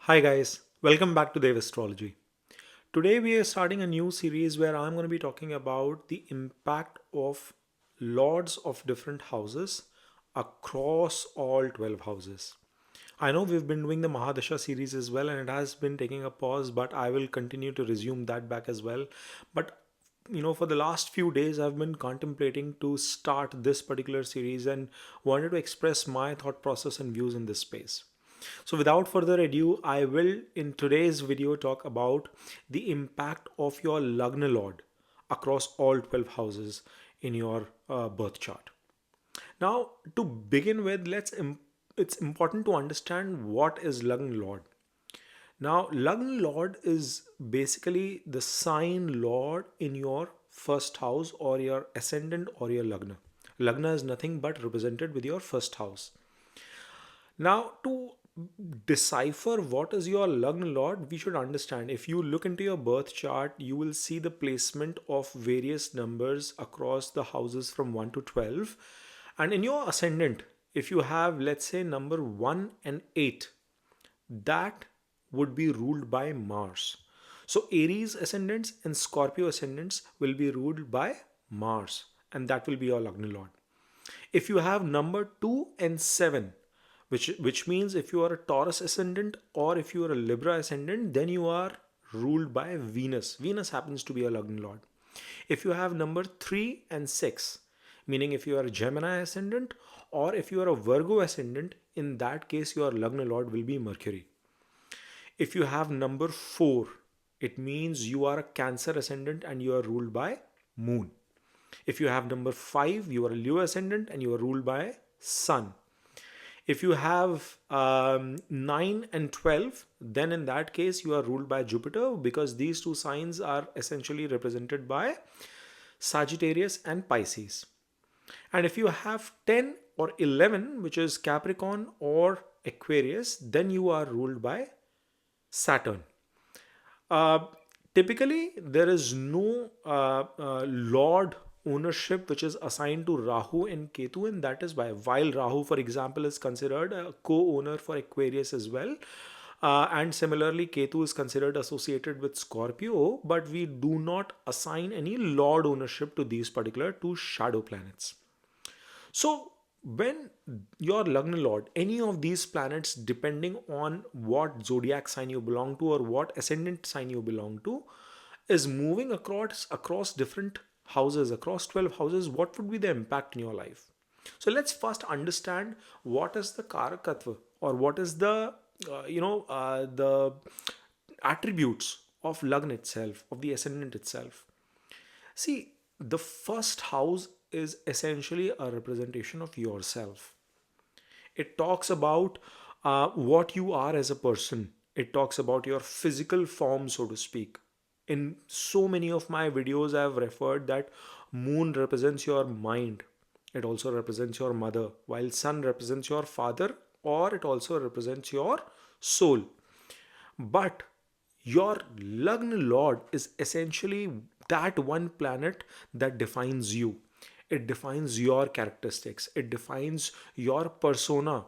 Hi guys, welcome back to Vedic Astrology. Today we are starting a new series where I'm going to be talking about the impact of lords of different houses across all 12 houses. I know we've been doing the Mahadasha series as well and it has been taking a pause, but I will continue to resume that back as well. But for the last few days, I've been contemplating to start this particular series and wanted to express my thought process and views in this space. So, without further ado, I will in today's video talk about the impact of your Lagna Lord across all 12 houses in your birth chart. Now, to begin with, it's important to understand what is Lagna Lord. Now, Lagna Lord is basically the sign Lord in your first house or your ascendant or your Lagna. Lagna is nothing but represented with your first house. Now, to decipher what is your Lagna Lord, we should understand if you look into your birth chart, you will see the placement of various numbers across the houses from 1 to 12. And in your ascendant, if you have, let's say, number 1 and 8, that would be ruled by Mars. So, Aries ascendants and Scorpio ascendants will be ruled by Mars, and that will be your Lagna Lord. If you have number 2 and 7, which means if you are a Taurus ascendant or if you are a Libra ascendant, then you are ruled by Venus. Venus happens to be a Lagna Lord. If you have number 3 and 6, meaning if you are a Gemini ascendant or if you are a Virgo ascendant, in that case your Lagna Lord will be Mercury. If you have number 4, it means you are a Cancer ascendant and you are ruled by Moon. If you have number 5, you are a Leo ascendant and you are ruled by Sun. If you have 9 and 12, then in that case you are ruled by Jupiter because these two signs are essentially represented by Sagittarius and Pisces. And if you have 10 or 11, which is Capricorn or Aquarius, then you are ruled by Saturn. Uh, Typically, there is no Lord ownership which is assigned to Rahu and Ketu, and that is why, while Rahu, for example, is considered a co owner for Aquarius as well. And similarly, Ketu is considered associated with Scorpio, but we do not assign any Lord ownership to these particular two shadow planets. So, when your Lagna Lord, any of these planets, depending on what zodiac sign you belong to or what ascendant sign you belong to, is moving across different houses, across 12 houses, what would be the impact in your life? So let's first understand what is the karakatva or what is the attributes of Lagna itself, of the ascendant itself. See, the first house is essentially a representation of yourself. It talks about what you are as a person. It talks about your physical form, so to speak. In so many of my videos, I've referred that moon represents your mind. It also represents your mother, while sun represents your father, or it also represents your soul. But your Lagna Lord is essentially that one planet that defines you. It defines your characteristics. It defines your persona.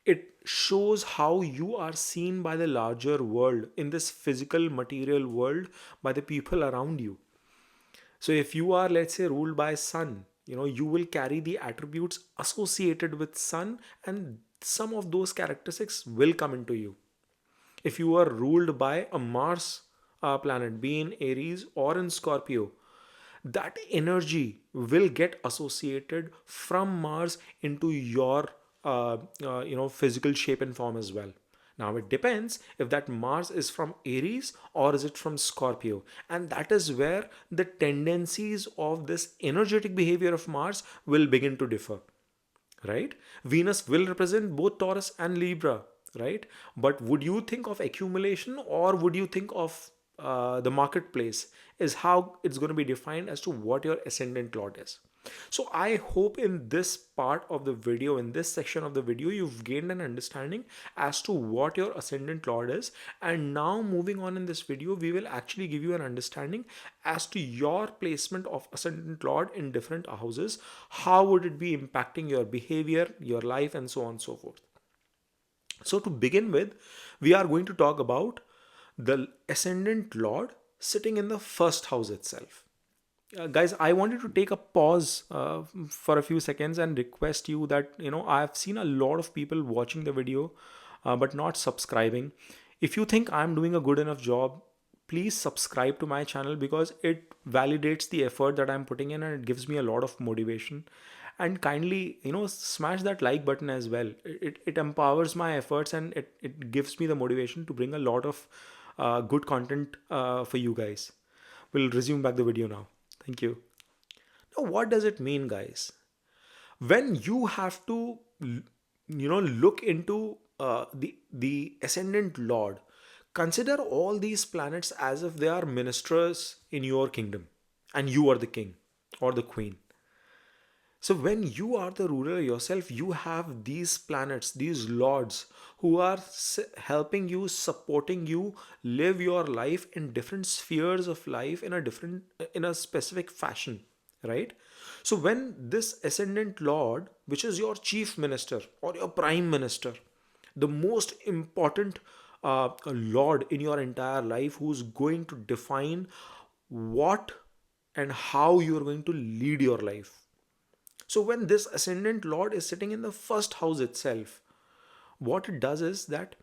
It shows how you are seen by the larger world in this physical material world by the people around you. So if you are, let's say, ruled by sun, you will carry the attributes associated with sun, and some of those characteristics will come into you. If you are ruled by a Mars planet, be in Aries or in Scorpio, that energy will get associated from Mars into your physical shape and form as well. Now it depends if that Mars is from Aries or is it from Scorpio, and that is where the tendencies of this energetic behavior of Mars will begin to differ, right? Venus will represent both Taurus and Libra, right? But would you think of accumulation or would you think of the marketplace is how it's going to be defined as to what your ascendant lord is. So I hope in this part of the video, in this section of the video, you've gained an understanding as to what your ascendant lord is. And now moving on in this video, we will actually give you an understanding as to your placement of ascendant lord in different houses. How would it be impacting your behavior, your life, and so on and so forth. So, to begin with, we are going to talk about the Ascendant Lord sitting in the first house itself. Guys, I wanted to take a pause for a few seconds and request you that, I've seen a lot of people watching the video but not subscribing. If you think I'm doing a good enough job, please subscribe to my channel because it validates the effort that I'm putting in and it gives me a lot of motivation. And kindly, smash that like button as well. It empowers my efforts and it gives me the motivation to bring a lot of good content for you guys. We'll resume back the video now. Thank you. Now, what does it mean, guys? When you have to, look into the ascendant lord, consider all these planets as if they are ministers in your kingdom, and you are the king or the queen. So when you are the ruler yourself, you have these planets, these lords who are helping you, supporting you live your life in different spheres of life in a specific fashion, right? So when this ascendant lord, which is your chief minister or your prime minister, the most important lord in your entire life, who's going to define what and how you are going to lead your life. So when this ascendant lord is sitting in the first house itself, what it does is that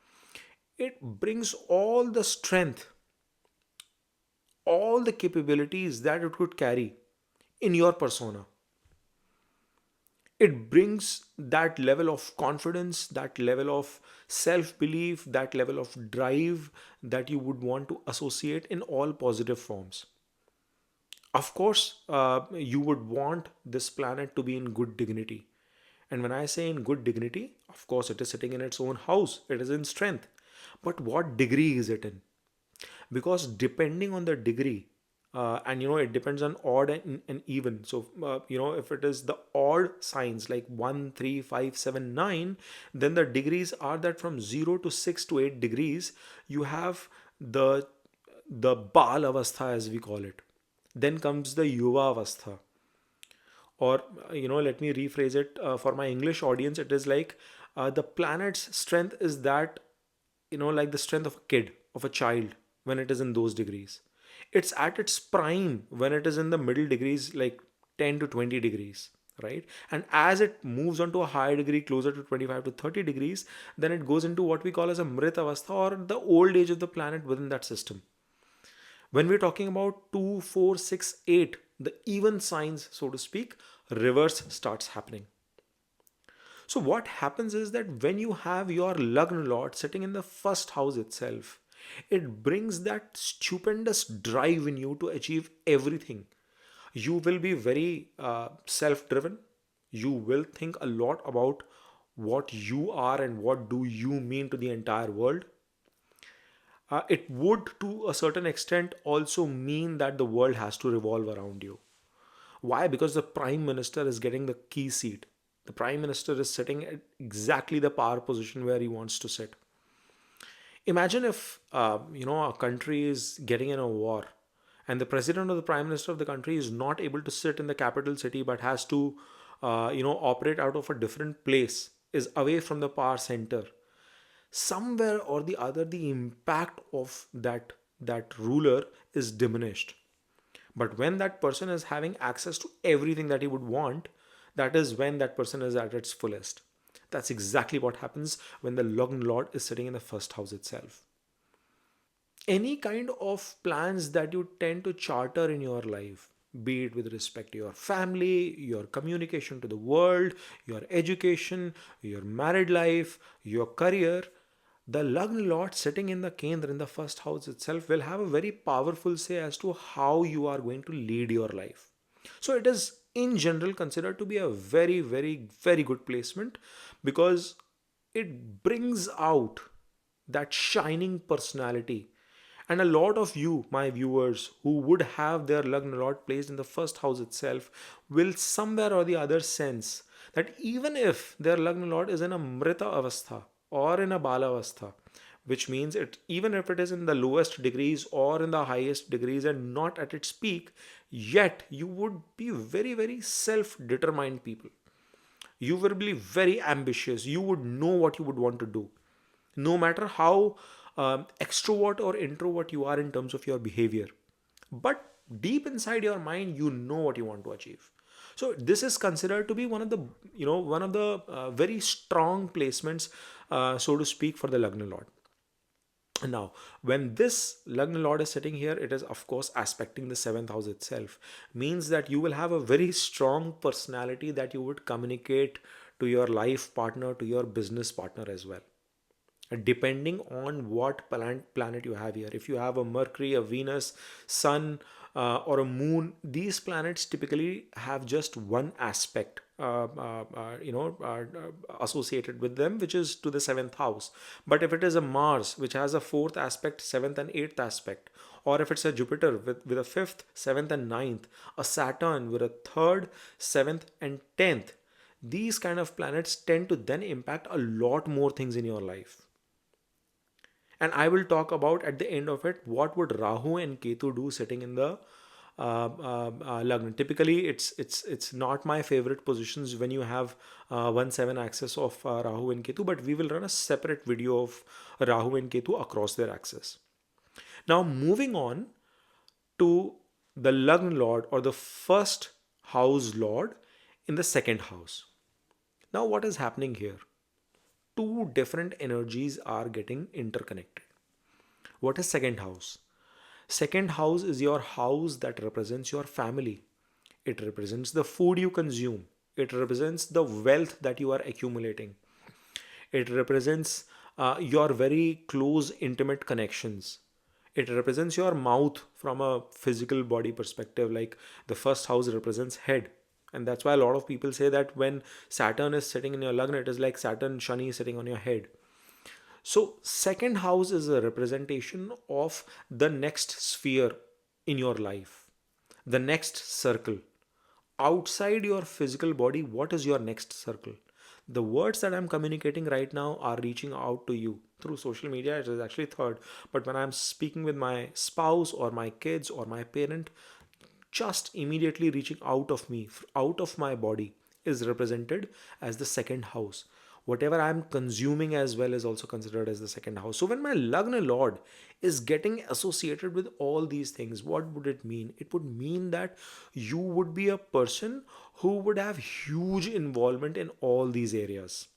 it brings all the strength, all the capabilities that it could carry in your persona. It brings that level of confidence, that level of self belief, that level of drive that you would want to associate in all positive forms. Of course, you would want this planet to be in good dignity. And when I say in good dignity, of course, it is sitting in its own house, it is in strength. But what degree is it in? Because depending on the degree, and it depends on odd and even. So, if it is the odd signs like 1, 3, 5, 7, 9, then the degrees are that from 0 to 6 to 8 degrees, you have the Bal Avastha, as we call it. Then comes the Yuva Avastha. Or, let me rephrase it for my English audience. It is like the planet's strength is that, like the strength of a kid, of a child, when it is in those degrees. It's at its prime when it is in the middle degrees, like 10 to 20 degrees, right? And as it moves on to a higher degree, closer to 25 to 30 degrees, then it goes into what we call as a Mrit Avastha, or the old age of the planet within that system. When we're talking about 2, 4, 6, 8, the even signs, so to speak, reverse starts happening. So, what happens is that when you have your Lagna Lord sitting in the first house itself, it brings that stupendous drive in you to achieve everything. You will be very self driven. You will think a lot about what you are and what do you mean to the entire world. It would, to a certain extent, also mean that the world has to revolve around you. Why? Because the prime minister is getting the key seat. The prime minister is sitting at exactly the power position where he wants to sit. Imagine if a country is getting in a war, and the president or the prime minister of the country is not able to sit in the capital city but has to operate out of a different place, is away from the power center. Somewhere or the other, the impact of that ruler is diminished. But when that person is having access to everything that he would want, that is when that person is at its fullest. That's exactly what happens when the Lagna Lord is sitting in the first house itself. Any kind of plans that you tend to charter in your life, be it with respect to your family, your communication to the world, your education, your married life, your career, the Lagna Lord sitting in the Kendra, in the first house itself, will have a very powerful say as to how you are going to lead your life. So it is in general considered to be a very, very, very good placement, because it brings out that shining personality. And a lot of you, my viewers, who would have their Lagna Lord placed in the first house itself, will somewhere or the other sense that even if their Lagna Lord is in a Mrita Avastha or in a Bala Avastha, which means it, even if it is in the lowest degrees or in the highest degrees and not at its peak, yet you would be very, very self-determined people. You will be very ambitious. You would know what you would want to do. no matter how extrovert or introvert you are in terms of your behavior. But deep inside your mind, you know what you want to achieve. So this is considered to be one of the, one of the very strong placements, so to speak, for the Lagna Lord. Now, when this Lagna Lord is sitting here, it is of course aspecting the seventh house itself. Means that you will have a very strong personality that you would communicate to your life partner, to your business partner as well, depending on what planet you have here. If you have a Mercury, a Venus, Sun, or a Moon, these planets typically have just one aspect, associated with them, which is to the seventh house. But if it is a Mars, which has a fourth aspect, seventh and eighth aspect, or if it's a Jupiter with a fifth, seventh, and ninth, a Saturn with a third, seventh, and tenth, these kind of planets tend to then impact a lot more things in your life. And I will talk about at the end of it what would Rahu and Ketu do sitting in the Lagna. Typically, it's not my favorite positions when you have 1/7 axis of Rahu and Ketu, but we will run a separate video of Rahu and Ketu across their axis. Now, moving on to the Lagna Lord, or the first house Lord in the second house. Now, what is happening here? Two different energies are getting interconnected. What is second house? Second house is your house that represents your family. It represents the food you consume. It represents the wealth that you are accumulating. It represents your very close, intimate connections. It represents your mouth from a physical body perspective. Like the first house represents head. And that's why a lot of people say that when Saturn is sitting in your Lagna, it is like Saturn Shani sitting on your head. So, second house is a representation of the next sphere in your life, the next circle. Outside your physical body, what is your next circle? The words that I'm communicating right now are reaching out to you through social media. It is actually third. But when I'm speaking with my spouse or my kids or my parent, just immediately reaching out of me, out of my body, is represented as the second house. Whatever I'm consuming as well is also considered as the second house. So when my Lagna Lord is getting associated with all these things, what would it mean? It would mean that you would be a person who would have huge involvement in all these areas,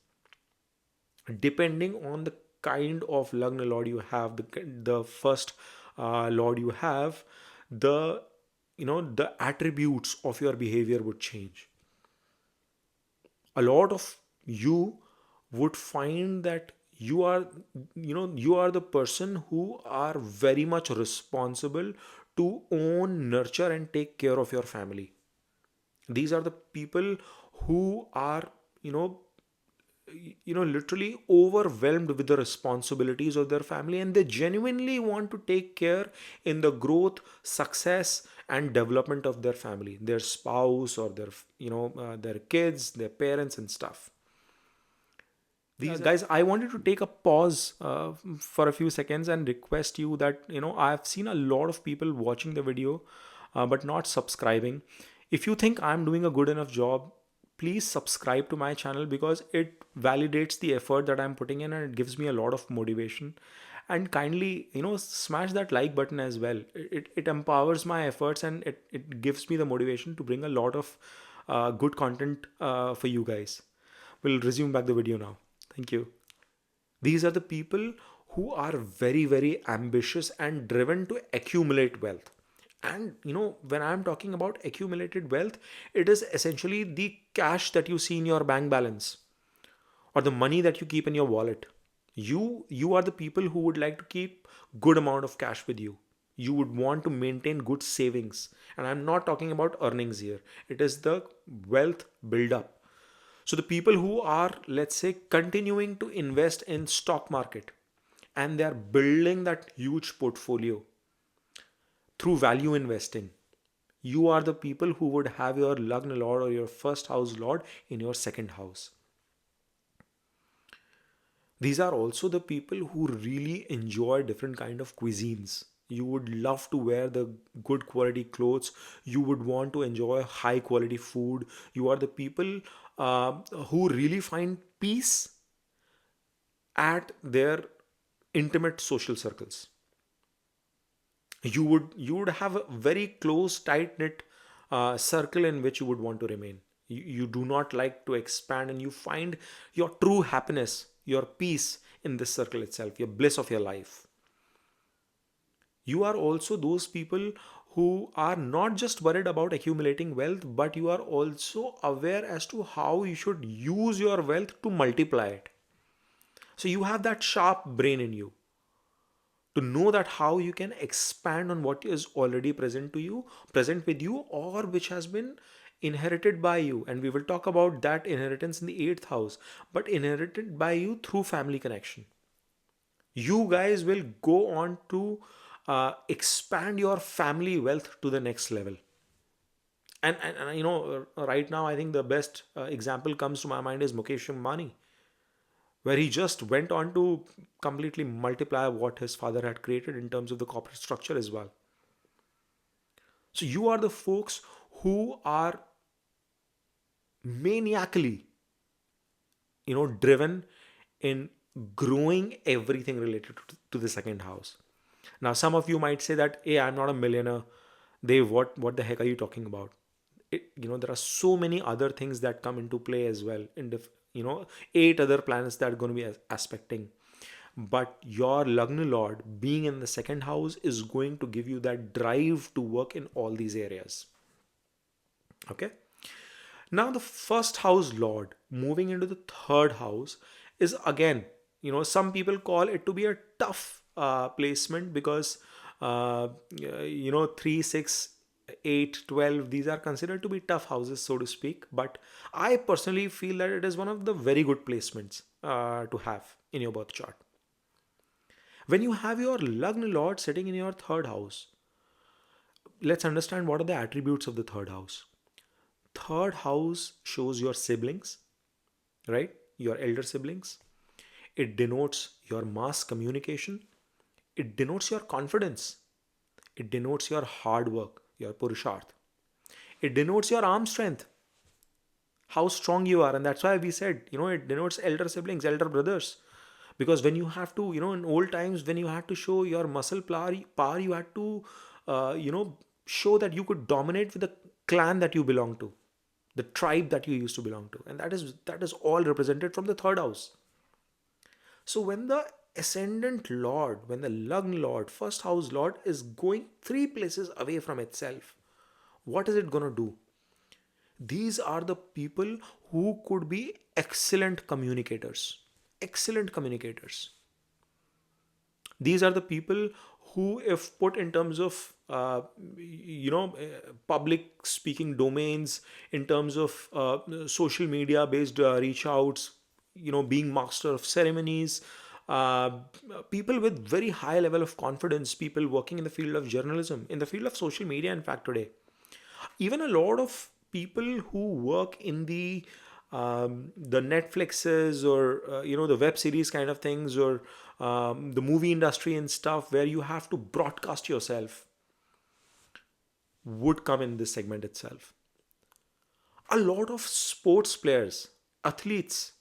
depending on the kind of Lagna Lord you have, the first Lord you have, the the attributes of your behavior would change. A lot of you would find that you are the person who are very much responsible to own, nurture, and take care of your family. These are the people who are you know literally overwhelmed with the responsibilities of their family, and they genuinely want to take care in the growth, success, and development of their family, their spouse, or their kids, their parents, and stuff. These guys, I wanted to take a pause for a few seconds and request you that I've seen a lot of people watching the video, but not subscribing. If you think I'm doing a good enough job, please subscribe to my channel, because it validates the effort that I'm putting in, and it gives me a lot of motivation. And kindly smash that like button as well. It empowers my efforts, and it gives me the motivation to bring a lot of good content for you guys. We'll resume back the video now. Thank you. These are the people who are very, very ambitious and driven to accumulate wealth. And when I'm talking about accumulated wealth, it is essentially the cash that you see in your bank balance, or the money that you keep in your wallet. You are the people who would like to keep good amount of cash with you. You would want to maintain good savings. And I'm not talking about earnings here. It is the wealth build-up. So the people who are, let's say, continuing to invest in stock market, and they're building that huge portfolio through value investing, you are the people who would have your Lagna Lord or your first house Lord in your second house. These are also the people who really enjoy different kind of cuisines. You would love to wear the good quality clothes. You would want to enjoy high quality food. You are the people who really find peace at their intimate social circles. You would have a very close, tight knit circle in which you would want to remain. You do not like to expand, and you find your true happiness, your peace in this circle itself, your bliss of your life. You are also those people who are not just worried about accumulating wealth, but you are also aware as to how you should use your wealth to multiply it. So you have that sharp brain in you to know that how you can expand on what is already present with you, or which has been inherited by you. And we will talk about that inheritance in the eighth house, but inherited by you through family connection. You guys will go on to expand your family wealth to the next level. And right now, I think the best example comes to my mind is Mukesh Ambani, where he just went on to completely multiply what his father had created in terms of the corporate structure as well. So you are the folks who are maniacally, driven in growing everything related to the second house. Now, some of you might say that, hey, I'm not a millionaire. Dave, what the heck are you talking about? There are so many other things that come into play as well. Eight other planets that are going to be aspecting. But your Lagna Lord being in the second house is going to give you that drive to work in all these areas. Okay. Now, the first house Lord moving into the third house is again, some people call it to be a tough placement because, 3, 6, 8, 12, these are considered to be tough houses, so to speak. But I personally feel that it is one of the very good placements to have in your birth chart. When you have your Lagna Lord sitting in your third house, let's understand what are the attributes of the third house. Third house shows your siblings, right? Your elder siblings. It denotes your mass communication. It denotes your confidence. It denotes your hard work, your purusharth. It denotes your arm strength, how strong you are. And that's why we said, it denotes elder siblings, elder brothers. Because when you have to, in old times, when you had to show your muscle power, you had to, show that you could dominate with the clan that you belong to, the tribe that you used to belong to. And that is all represented from the third house. So when the Ascendant Lord, when the Lagna Lord, first house Lord is going 3 places away from itself, what is it going to do? These are the people who could be excellent communicators. Excellent communicators. These are the people who, if put in terms of public speaking domains, in terms of social media based reach outs, being master of ceremonies, uh, people with very high level of confidence, people working in the field of journalism, in the field of social media, in fact, today, even a lot of people who work in the Netflixes, or the web series kind of things, or the movie industry and stuff, where you have to broadcast yourself, would come in this segment itself. A lot of sports players, athletes,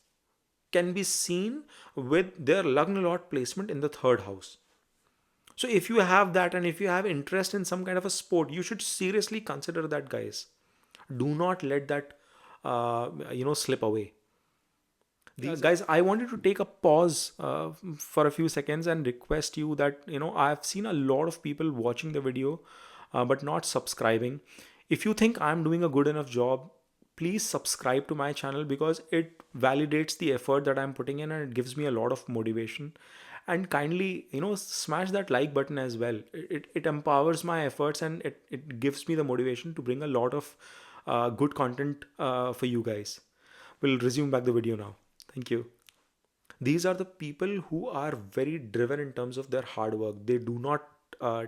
can be seen with their Lagna Lord placement in the third house. So if you have that, and if you have interest in some kind of a sport, you should seriously consider that, guys. Do not let that slip away. Guys, I wanted to take a pause for a few seconds and request you that, I've seen a lot of people watching the video but not subscribing. If you think I'm doing a good enough job, please subscribe to my channel, because it validates the effort that I'm putting in, and it gives me a lot of motivation. And kindly, smash that like button as well. It empowers my efforts, and it gives me the motivation to bring a lot of good content for you guys. We'll resume back the video now. Thank you. These are the people who are very driven in terms of their hard work. They do not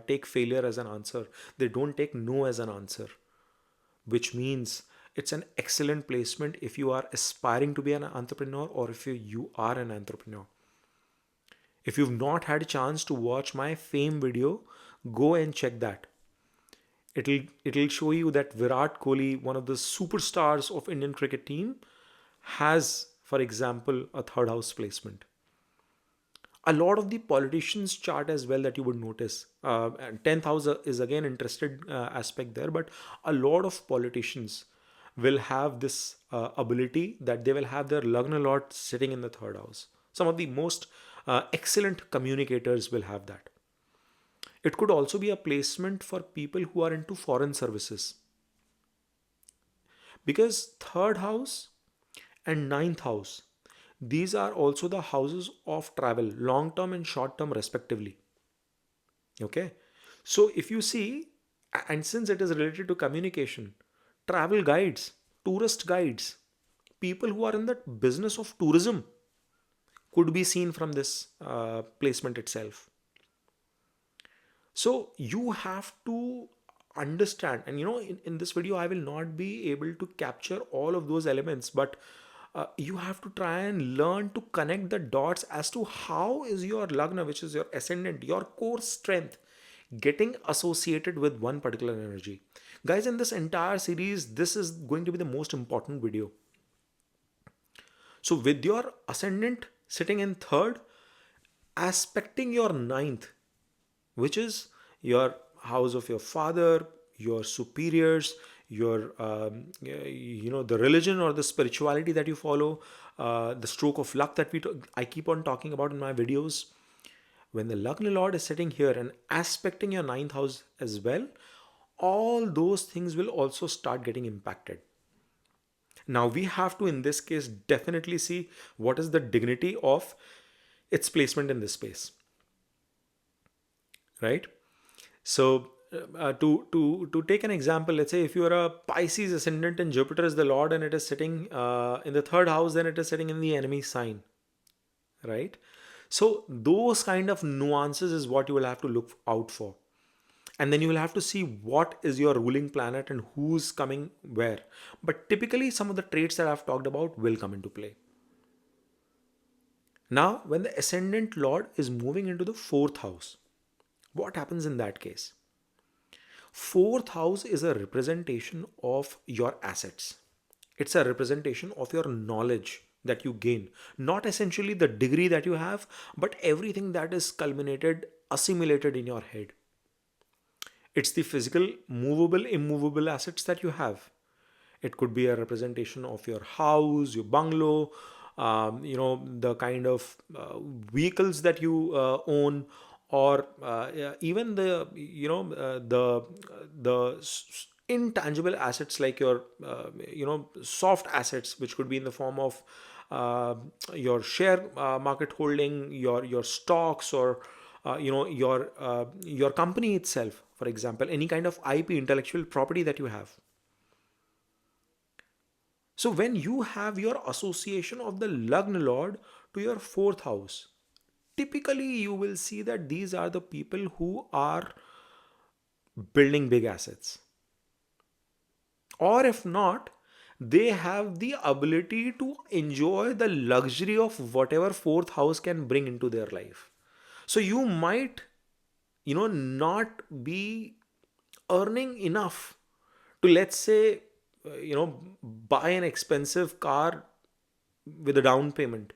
take failure as an answer. They don't take no as an answer, which means it's an excellent placement if you are aspiring to be an entrepreneur, or if you are an entrepreneur. If you've not had a chance to watch my fame video, go and check that. It'll show you that Virat Kohli, one of the superstars of Indian cricket team, has, for example, a third house placement. A lot of the politicians chart as well that you would notice. And 10th house is again interested aspect there, but a lot of politicians will have this ability that they will have their Lagna Lord sitting in the third house. Some of the most excellent communicators will have that. It could also be a placement for people who are into foreign services, because third house and ninth house, these are also the houses of travel, long term and short term respectively. Okay. So if you see, and since it is related to communication, travel guides, tourist guides, people who are in the business of tourism could be seen from this placement itself. So you have to understand, and in this video, I will not be able to capture all of those elements, but you have to try and learn to connect the dots as to how is your Lagna, which is your ascendant, your core strength, getting associated with one particular energy. Guys, in this entire series, this is going to be the most important video. So, with your ascendant sitting in third, aspecting your ninth, which is your house of your father, your superiors, your the religion or the spirituality that you follow, the stroke of luck that I keep on talking about in my videos. When the Lagna Lord is sitting here and aspecting your ninth house as well, all those things will also start getting impacted. Now we have to, in this case, definitely see what is the dignity of its placement in this space, right? So, to take an example, let's say if you are a Pisces ascendant and Jupiter is the Lord and it is sitting in the third house, then it is sitting in the enemy sign, right? So those kind of nuances is what you will have to look out for, and then you will have to see what is your ruling planet and who's coming where. But typically, some of the traits that I've talked about will come into play. Now, when the ascendant Lord is moving into the fourth house, what happens in that case? Fourth house is a representation of your assets. It's a representation of your knowledge that you gain. Not essentially the degree that you have, but everything that is culminated, assimilated in your head. It's the physical, movable, immovable assets that you have. It could be a representation of your house, your bungalow, the kind of vehicles that you own, or yeah, even the intangible assets like your soft assets, which could be in the form of uh, your share market holding, your stocks, or your company itself. For example, any kind of IP, intellectual property that you have. So when you have your association of the Lagna Lord to your fourth house, typically you will see that these are the people who are building big assets. Or if not, they have the ability to enjoy the luxury of whatever fourth house can bring into their life. So you might, not be earning enough to, let's say, buy an expensive car with a down payment,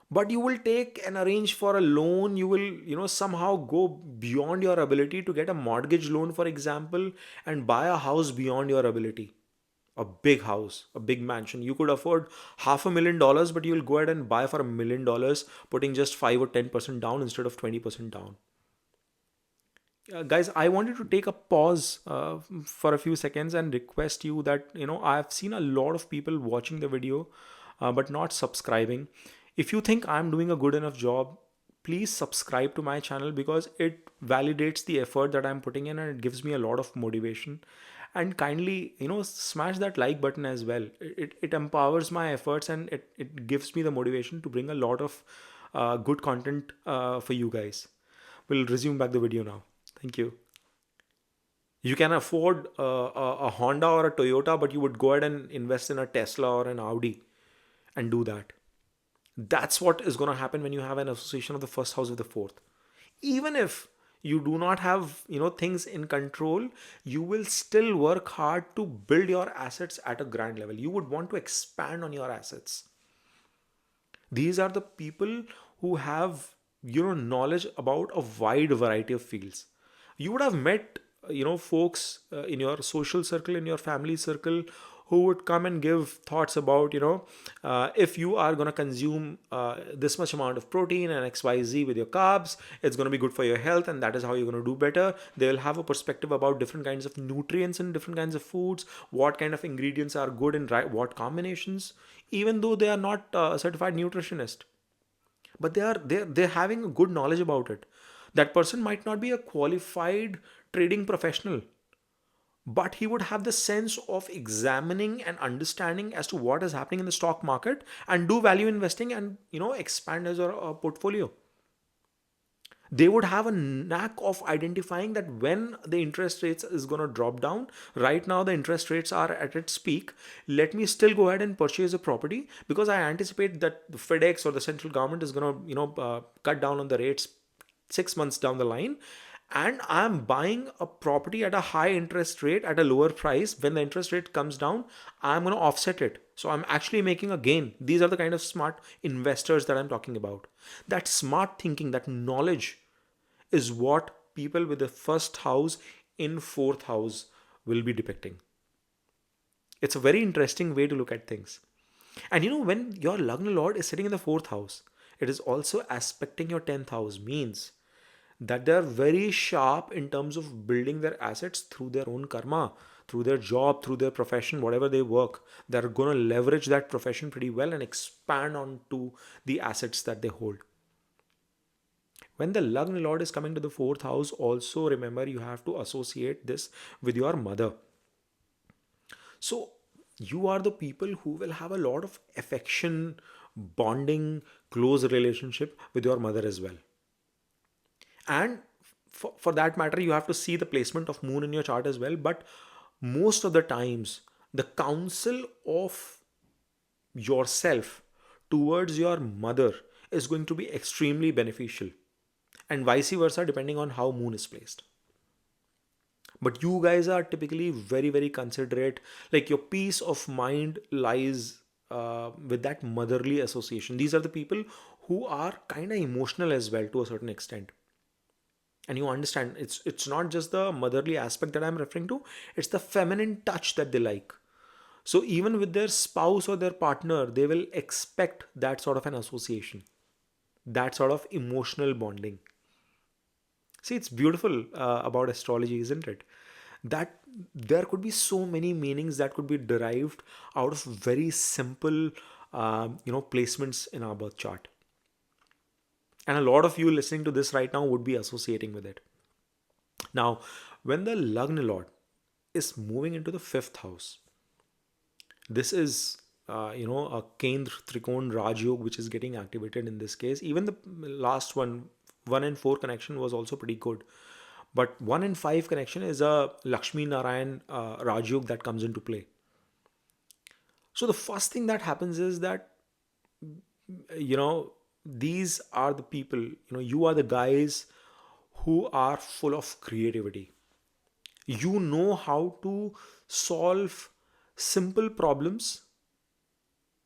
but you will take and arrange for a loan. You will somehow go beyond your ability to get a mortgage loan, for example, and buy a house beyond your ability. A big house, a big mansion. You could afford $500,000, but you will go ahead and buy for $1 million, putting just 5 or 10% down instead of 20% down. Guys, I wanted to take a pause for a few seconds and request you that I've seen a lot of people watching the video but not subscribing. If you think I'm doing a good enough job, please subscribe to my channel, because it validates the effort that I'm putting in and it gives me a lot of motivation. And kindly smash that like button as well. It empowers my efforts, and it gives me the motivation to bring a lot of good content for you guys. We'll resume back the video now. Thank you. You can afford a Honda or a Toyota, but you would go ahead and invest in a Tesla or an Audi and do that. That's what is going to happen when you have an association of the first house with the fourth. Even if you do not have things in control, you will still work hard to build your assets at a grand level. You would want to expand on your assets. These are the people who have, knowledge about a wide variety of fields. You would have met, folks in your social circle, in your family circle, who would come and give thoughts about, if you are going to consume this much amount of protein and xyz with your carbs, it's going to be good for your health, and that is how you're going to do better. They'll have a perspective about different kinds of nutrients in different kinds of foods, what kind of ingredients are good in what combinations, even though they are not certified nutritionist, but they're having a good knowledge about it. That person might not be a qualified trading professional, but he would have the sense of examining and understanding as to what is happening in the stock market and do value investing and expand his or portfolio. They would have a knack of identifying that when the interest rates is going to drop down. Right now the interest rates are at its peak, let me still go ahead and purchase a property because I anticipate that the FedEx or the central government is going to cut down on the rates 6 months down the line, and I'm buying a property at a high interest rate at a lower price. When the interest rate comes down, I'm going to offset it, so I'm actually making a gain. These are the kind of smart investors that I'm talking about. That smart thinking, that knowledge, is what people with the first house in fourth house will be depicting. It's a very interesting way to look at things. And when your Lagna Lord is sitting in the fourth house, it is also aspecting your 10th house, means that they are very sharp in terms of building their assets through their own karma, through their job, through their profession, whatever they work. They're going to leverage that profession pretty well and expand onto the assets that they hold. When the Lagna Lord is coming to the fourth house, also remember you have to associate this with your mother. So you are the people who will have a lot of affection, bonding, close relationship with your mother as well. And for that matter, you have to see the placement of moon in your chart as well. But most of the times, the counsel of yourself towards your mother is going to be extremely beneficial, and vice versa depending on how moon is placed. But you guys are typically very, very considerate. Like, your peace of mind lies with that motherly association. These are the people who are kind of emotional as well to a certain extent. And you understand, it's not just the motherly aspect that I'm referring to, it's the feminine touch that they like. So even with their spouse or their partner, they will expect that sort of an association, that sort of emotional bonding. See, it's beautiful about astrology, isn't it? That there could be so many meanings that could be derived out of very simple, placements in our birth chart. And a lot of you listening to this right now would be associating with it. Now, when the Lagna Lord is moving into the fifth house, this is, a Kendra Trikon Raj Yog which is getting activated in this case. Even the last one and four connection was also pretty good. But 1 and 5 connection is a Lakshmi Narayan Raj Yog that comes into play. So the first thing that happens is that, these are the people, you are the guys who are full of creativity. You know how to solve simple problems,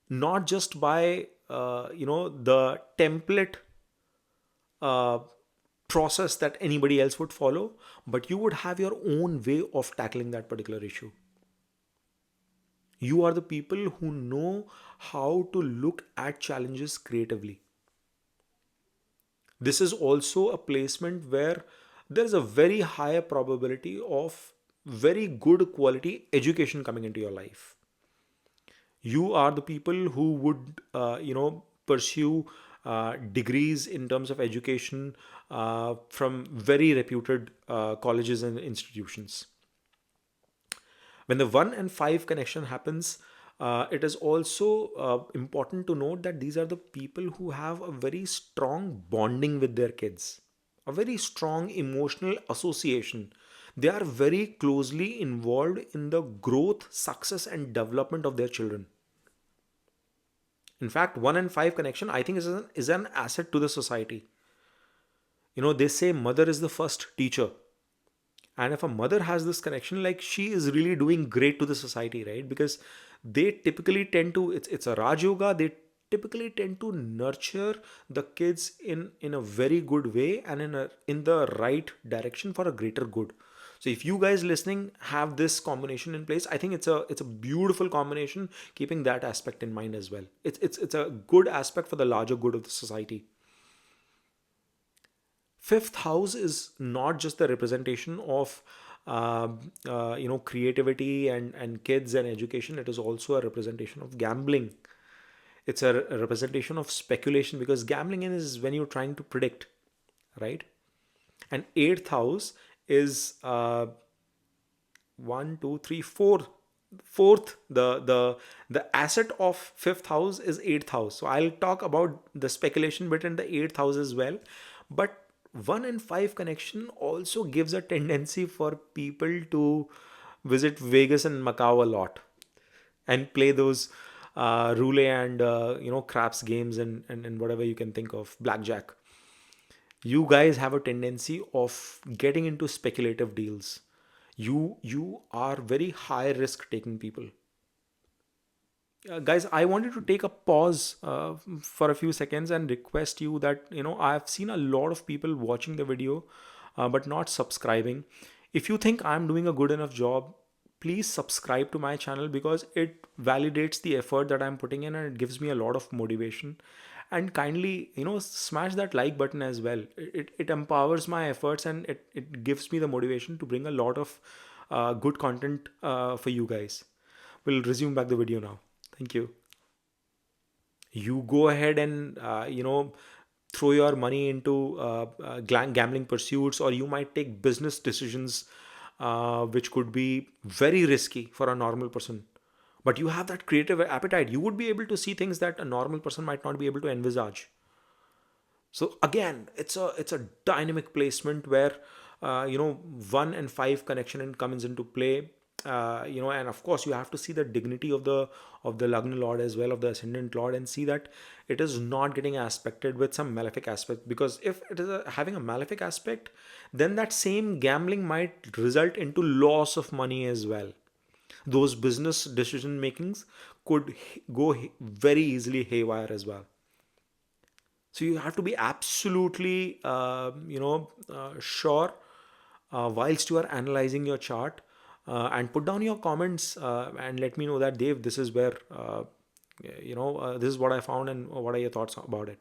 not just by, the template uh, process that anybody else would follow, but you would have your own way of tackling that particular issue. You are the people who know how to look at challenges creatively. This is also a placement where there is a very high probability of very good quality education coming into your life. You are the people who would, pursue degrees in terms of education from very reputed colleges and institutions. When the 1 and 5 connection happens, it is also important to note that these are the people who have a very strong bonding with their kids, a very strong emotional association. They are very closely involved in the growth, success, and development of their children. In fact, 1 and 5 connection, I think, is an asset to the society. They say mother is the first teacher. And if a mother has this connection, like, she is really doing great to the society, right? Because they typically tend to, it's a Raj Yoga, they typically tend to nurture the kids in a very good way and in the right direction for a greater good. So if you guys listening have this combination in place, I think it's a beautiful combination, keeping that aspect in mind as well. It's a good aspect for the larger good of the society. Fifth house is not just the representation of creativity and kids and education. It is also a representation of gambling. It's a representation of speculation, because gambling is when you're trying to predict, right? And eighth house is one, two, three, four. Fourth, the asset of fifth house is eighth house. So I'll talk about the speculation bit in the eighth house as well. But one and five connection also gives a tendency for people to visit Vegas and Macau a lot and play those roulette and craps games and whatever you can think of, blackjack. You guys have a tendency of getting into speculative deals. You are very high risk taking people. Guys, I wanted to take a pause for a few seconds and request you that, I've seen a lot of people watching the video but not subscribing. If you think I'm doing a good enough job, please subscribe to my channel, because it validates the effort that I'm putting in and it gives me a lot of motivation. And kindly, smash that like button as well. It empowers my efforts, and it gives me the motivation to bring a lot of good content for you guys. We'll resume back the video now. Thank you. You go ahead and throw your money into gambling pursuits, or you might take business decisions which could be very risky for a normal person. But you have that creative appetite. You would be able to see things that a normal person might not be able to envisage. So again, it's a dynamic placement where one and five connection comes into play. And of course you have to see the dignity of the Lagna Lord as well, of the Ascendant Lord, and see that it is not getting aspected with some malefic aspect. Because if it is having a malefic aspect, then that same gambling might result into loss of money as well. Those business decision makings could go very easily haywire as well. So you have to be absolutely, sure whilst you are analyzing your chart, and put down your comments and let me know that, Dave, this is where, this is what I found, and what are your thoughts about it.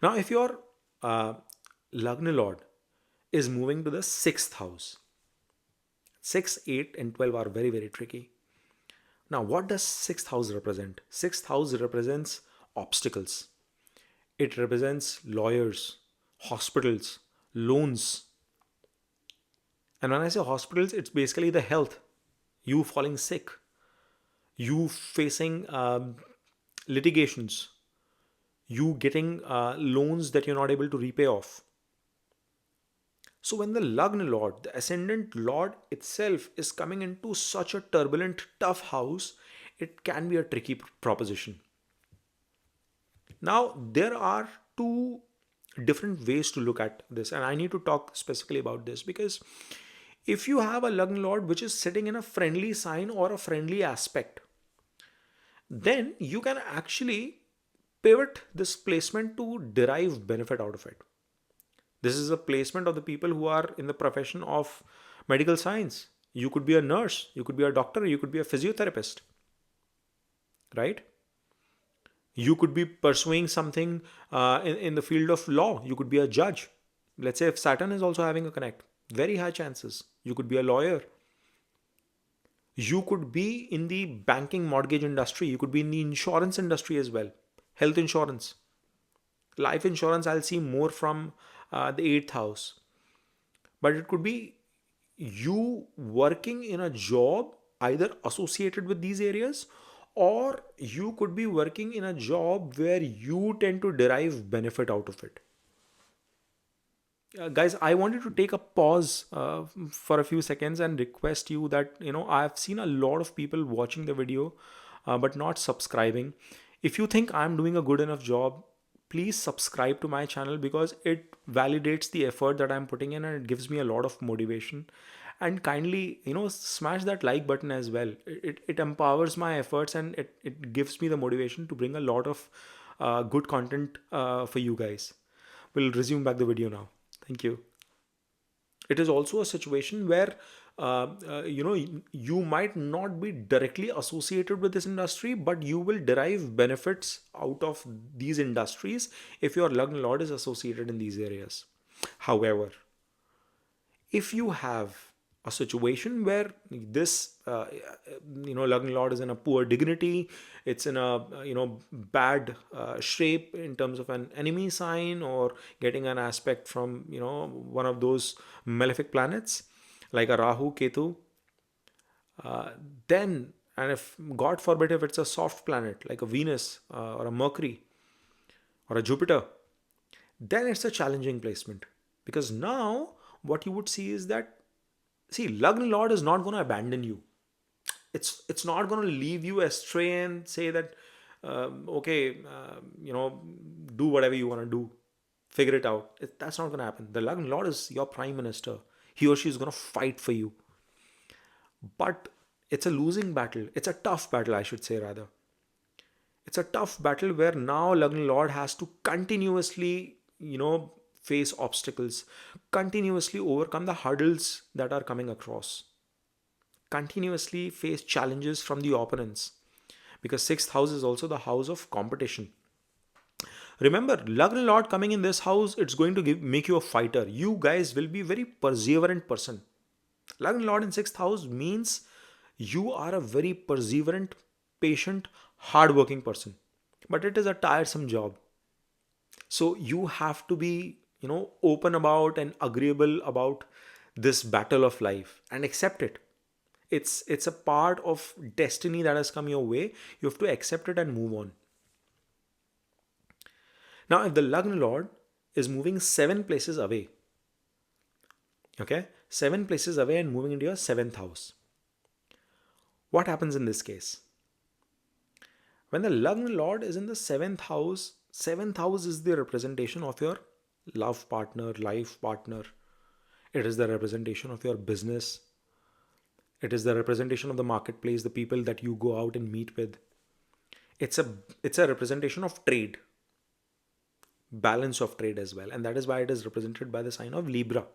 Now, if your Lagna Lord is moving to the sixth house, 6, 8, and 12 are very, very tricky. Now, what does sixth house represent? Sixth house represents obstacles. It represents lawyers, hospitals, loans. And when I say hospitals, it's basically the health. You falling sick, you facing litigations, you getting loans that you're not able to repay off. So when the Lagna Lord, the Ascendant Lord itself, is coming into such a turbulent, tough house, it can be a tricky proposition. Now, there are two different ways to look at this, and I need to talk specifically about this, because if you have a Lagna Lord which is sitting in a friendly sign or a friendly aspect, then you can actually pivot this placement to derive benefit out of it. This is a placement of the people who are in the profession of medical science. You could be a nurse, you could be a doctor, you could be a physiotherapist, right? You could be pursuing something in the field of law. You could be a judge. Let's say if Saturn is also having a connect, very high chances. You could be a lawyer. You could be in the banking mortgage industry. You could be in the insurance industry as well. Health insurance. Life insurance, I'll see more from the eighth house. But it could be you working in a job either associated with these areas, or you could be working in a job where you tend to derive benefit out of it. Guys, I wanted to take a pause for a few seconds and request you that, I've seen a lot of people watching the video but not subscribing. If you think I'm doing a good enough job, please subscribe to my channel, because it validates the effort that I'm putting in and it gives me a lot of motivation. and kindly smash that like button as well. It empowers my efforts, and it gives me the motivation to bring a lot of good content for you guys. We'll resume back the video now. Thank you. It is also a situation where you might not be directly associated with this industry, but you will derive benefits out of these industries if your Lagna Lord is associated in these areas. However, if you have a situation where this Lagna Lord is in a poor dignity, it's in a bad shape in terms of an enemy sign, or getting an aspect from one of those malefic planets like a Rahu, Ketu, uh, then, and if God forbid, if it's a soft planet like a Venus or a Mercury or a Jupiter, then it's a challenging placement. Because now what you would see is that, see, Lagna Lord is not going to abandon you. It's not going to leave you astray and say that, okay, do whatever you want to do, figure it out. That's not going to happen. The Lagna Lord is your prime minister. He or she is going to fight for you. But it's a losing battle. It's a tough battle, I should say, rather. It's a tough battle where now Lagna Lord has to continuously, face obstacles, continuously overcome the hurdles that are coming across, continuously face challenges from the opponents. Because sixth house is also the house of competition. Remember, Lagna Lord coming in this house, it's going to make you a fighter. You guys will be very perseverant person. Lagna Lord in sixth house means you are a very perseverant, patient, hardworking person. But it is a tiresome job. So you have to be, open about and agreeable about this battle of life and accept it. It's a part of destiny that has come your way. You have to accept it and move on. Now, if the Lagna Lord is moving 7 places away, okay, 7 places away and moving into your seventh house, what happens in this case? When the Lagna Lord is in the seventh house is the representation of your love partner, life partner. It is the representation of your business. It is the representation of the marketplace, the people that you go out and meet with. It's a representation of trade, balance of trade as well. And that is why it is represented by the sign of Libra.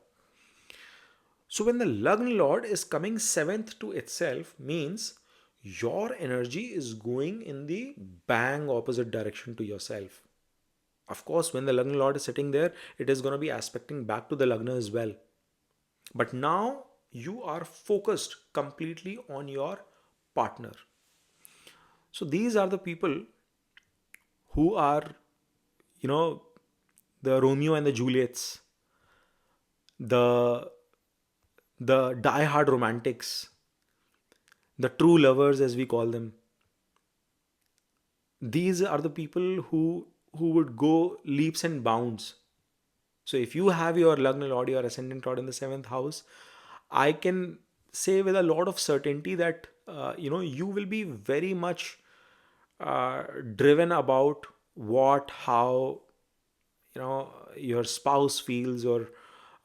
So when the Lagna Lord is coming seventh to itself, means your energy is going in the bang opposite direction to yourself. Of course, when the Lagna Lord is sitting there, it is going to be aspecting back to the Lagna as well. But now you are focused completely on your partner. So these are the people who are, the Romeo and the Juliets, the die-hard romantics, the true lovers as we call them. These are the people who would go leaps and bounds. So if you have your Lagna Lord, your Ascendant Lord in the seventh house, I can say with a lot of certainty that you will be very much driven about how your spouse feels, or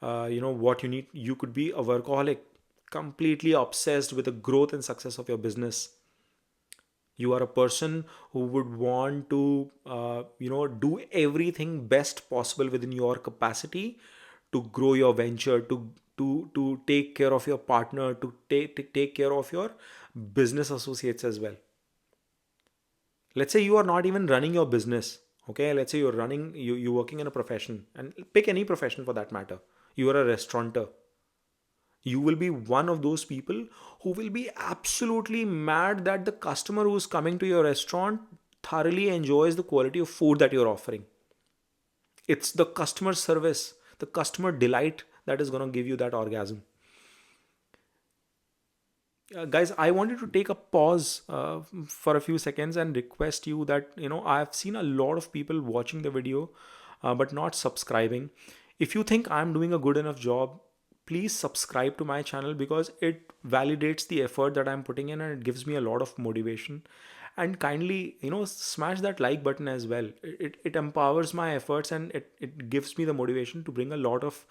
what you need. You could be a workaholic, completely obsessed with the growth and success of your business. You are a person who would want to do everything best possible within your capacity to grow your venture, to take care of your partner, to take care of your business associates as well. Let's say you are not even running your business. Okay, let's say you're working in a profession, and pick any profession for that matter. You are a restaurateur. You will be one of those people who will be absolutely mad that the customer who is coming to your restaurant thoroughly enjoys the quality of food that you're offering. It's the customer service, the customer delight that is going to give you that orgasm. Guys, I wanted to take a pause for a few seconds and request you that, I've seen a lot of people watching the video but not subscribing. If you think I'm doing a good enough job, please subscribe to my channel, because it validates the effort that I'm putting in, and it gives me a lot of motivation. And kindly, smash that like button as well. It empowers my efforts, and it gives me the motivation to bring a lot of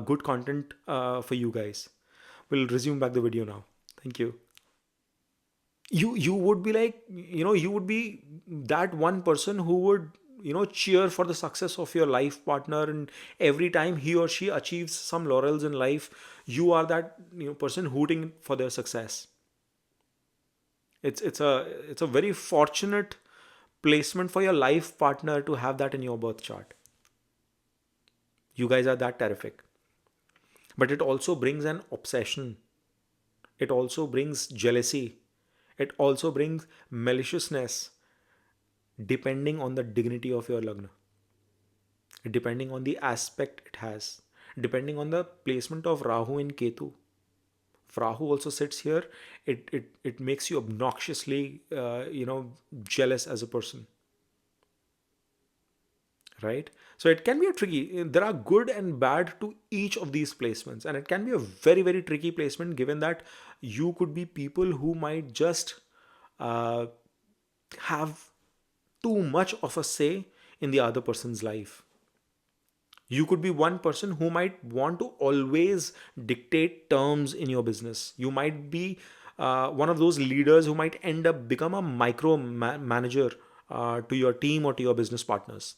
good content for you guys. We'll resume back the video now. Thank you. You would be like, you would be that one person who would, cheer for the success of your life partner, and every time he or she achieves some laurels in life, you are that, person hooting for their success. It's a very fortunate placement for your life partner to have that in your birth chart. You guys are that terrific. But it also brings an obsession. It also brings jealousy. It also brings maliciousness, depending on the dignity of your lagna, depending on the aspect it has, depending on the placement of Rahu in Ketu. If Rahu also sits here, it makes you obnoxiously, jealous as a person, right? So it can be a tricky. There are good and bad to each of these placements, and it can be a very very tricky placement, given that you could be people who might just uh, have too much of a say in the other person's life. You could be one person who might want to always dictate terms in your business. You might be one of those leaders who might end up become a micro manager to your team or to your business partners.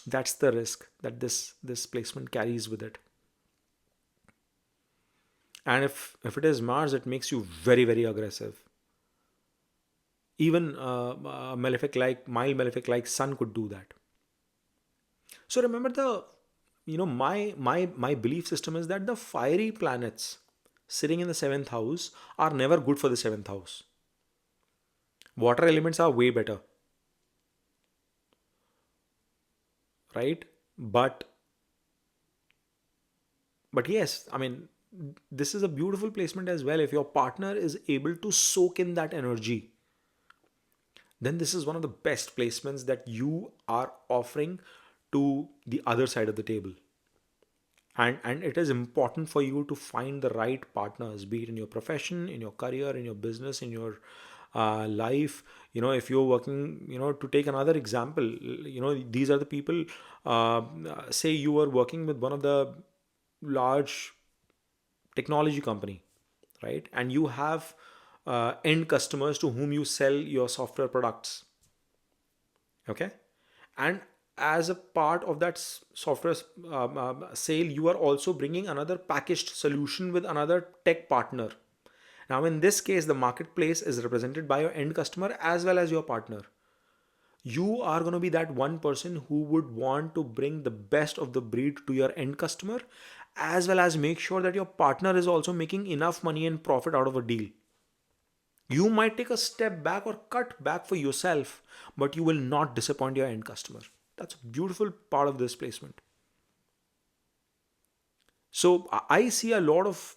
That's the risk that this placement carries with it. And if it is Mars, it makes you very very aggressive. Even malefic like mild malefic like Sun could do that. So remember, my belief system is that the fiery planets sitting in the seventh house are never good for the seventh house. Water elements are way better, right? But yes, I mean, this is a beautiful placement as well. If your partner is able to soak in that energy, then this is one of the best placements that you are offering to the other side of the table. And it is important for you to find the right partners, be it in your profession, in your career, in your business, in your life. If you're working, to take another example, these are the people. Say you are working with one of the large technology company, right? And you have end customers to whom you sell your software products. Okay. And as a part of that software sale, you are also bringing another packaged solution with another tech partner. Now in this case, the marketplace is represented by your end customer as well as your partner. You are going to be that one person who would want to bring the best of the breed to your end customer, as well as make sure that your partner is also making enough money and profit out of a deal. You might take a step back or cut back for yourself, but you will not disappoint your end customer. That's a beautiful part of this placement. So I see a lot of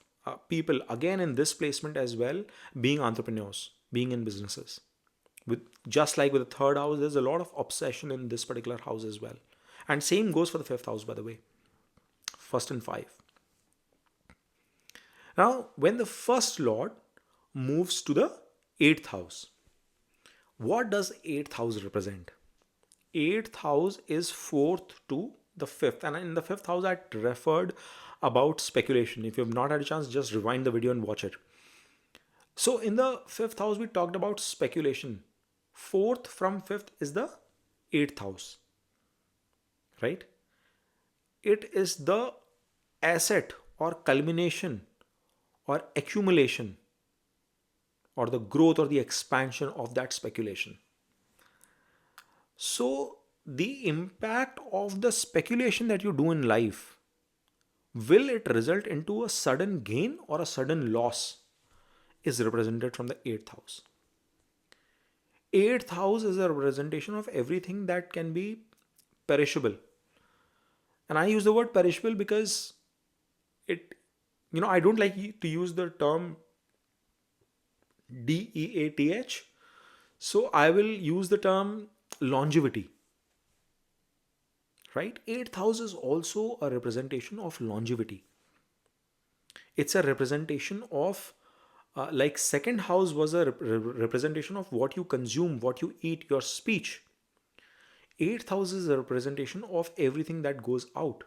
people again in this placement as well, being entrepreneurs, being in businesses. With just like with the third house, there's a lot of obsession in this particular house as well. And same goes for the fifth house, by the way. First and five. Now, when the first lord moves to the eighth house, what does eighth house represent? Eighth house is fourth to the fifth, and in the fifth house I referred about speculation. If you have not had a chance, just rewind the video and watch it. So in the fifth house we talked about speculation. Fourth from fifth is the eighth house, right? It is the asset or culmination or accumulation or the growth or the expansion of that speculation. So the impact of the speculation that you do in life, will it result into a sudden gain or a sudden loss, is represented from the eighth house. Eighth house is a representation of everything that can be perishable. And I use the word perishable because it, I don't like to use the term DEATH. So I will use the term longevity. Right? Eighth house is also a representation of longevity. It's a representation of, like second house was a representation of what you consume, what you eat, your speech. Eighth house is a representation of everything that goes out.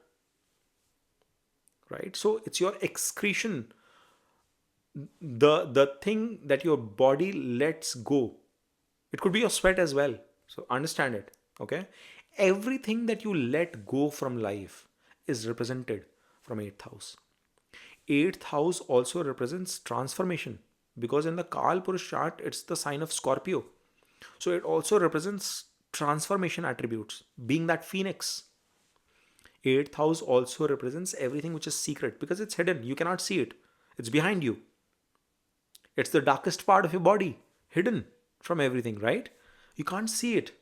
Right? So it's your excretion the thing that your body lets go, it could be your sweat as well, so understand it. Okay, everything that you let go from life is represented from 8th house. 8th house also represents transformation, because in the Kal Purush chart it's the sign of Scorpio, so it also represents transformation attributes, being that phoenix. 8th house also represents everything which is secret, because it's hidden, you cannot see it, it's behind you. It's the darkest part of your body, hidden from everything, right? You can't see it.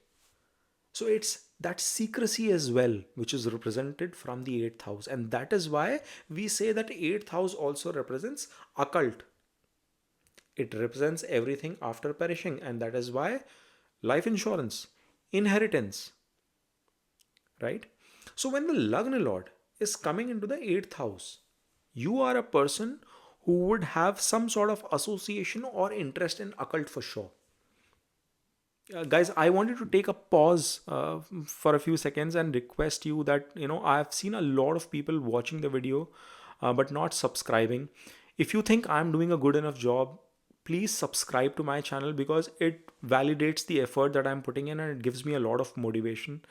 So it's that secrecy as well, which is represented from the 8th house. And that is why we say that 8th house also represents occult. It represents everything after perishing. And that is why life insurance, inheritance, right? So when the Lagna Lord is coming into the 8th house, you are a person who would have some sort of association or interest in occult for sure. Guys, I wanted to take a pause for a few seconds and request you that, I've seen a lot of people watching the video but not subscribing. If you think I'm doing a good enough job, please subscribe to my channel, because it validates the effort that I'm putting in and it gives me a lot of motivation.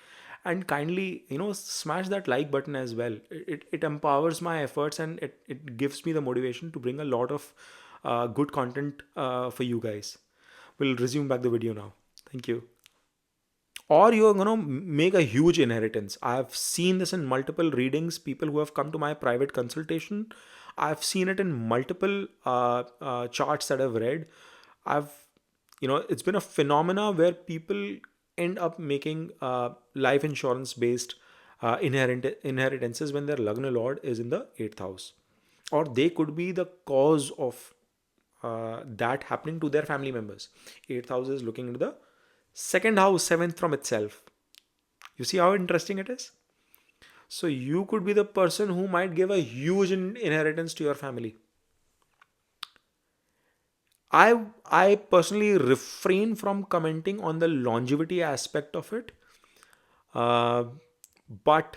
And kindly, smash that like button as well. It empowers my efforts, and it gives me the motivation to bring a lot of good content for you guys. We'll resume back the video now. Thank you. Or you're going to make a huge inheritance. I've seen this in multiple readings, people who have come to my private consultation. I've seen it in multiple charts that I've read. I've, it's been a phenomena where people end up making life insurance based inheritances when their Lagna Lord is in the 8th house. Or they could be the cause of that happening to their family members. 8th house is looking into the second house, 7th from itself. You see how interesting it is? So you could be the person who might give a huge inheritance to your family. I personally refrain from commenting on the longevity aspect of it. But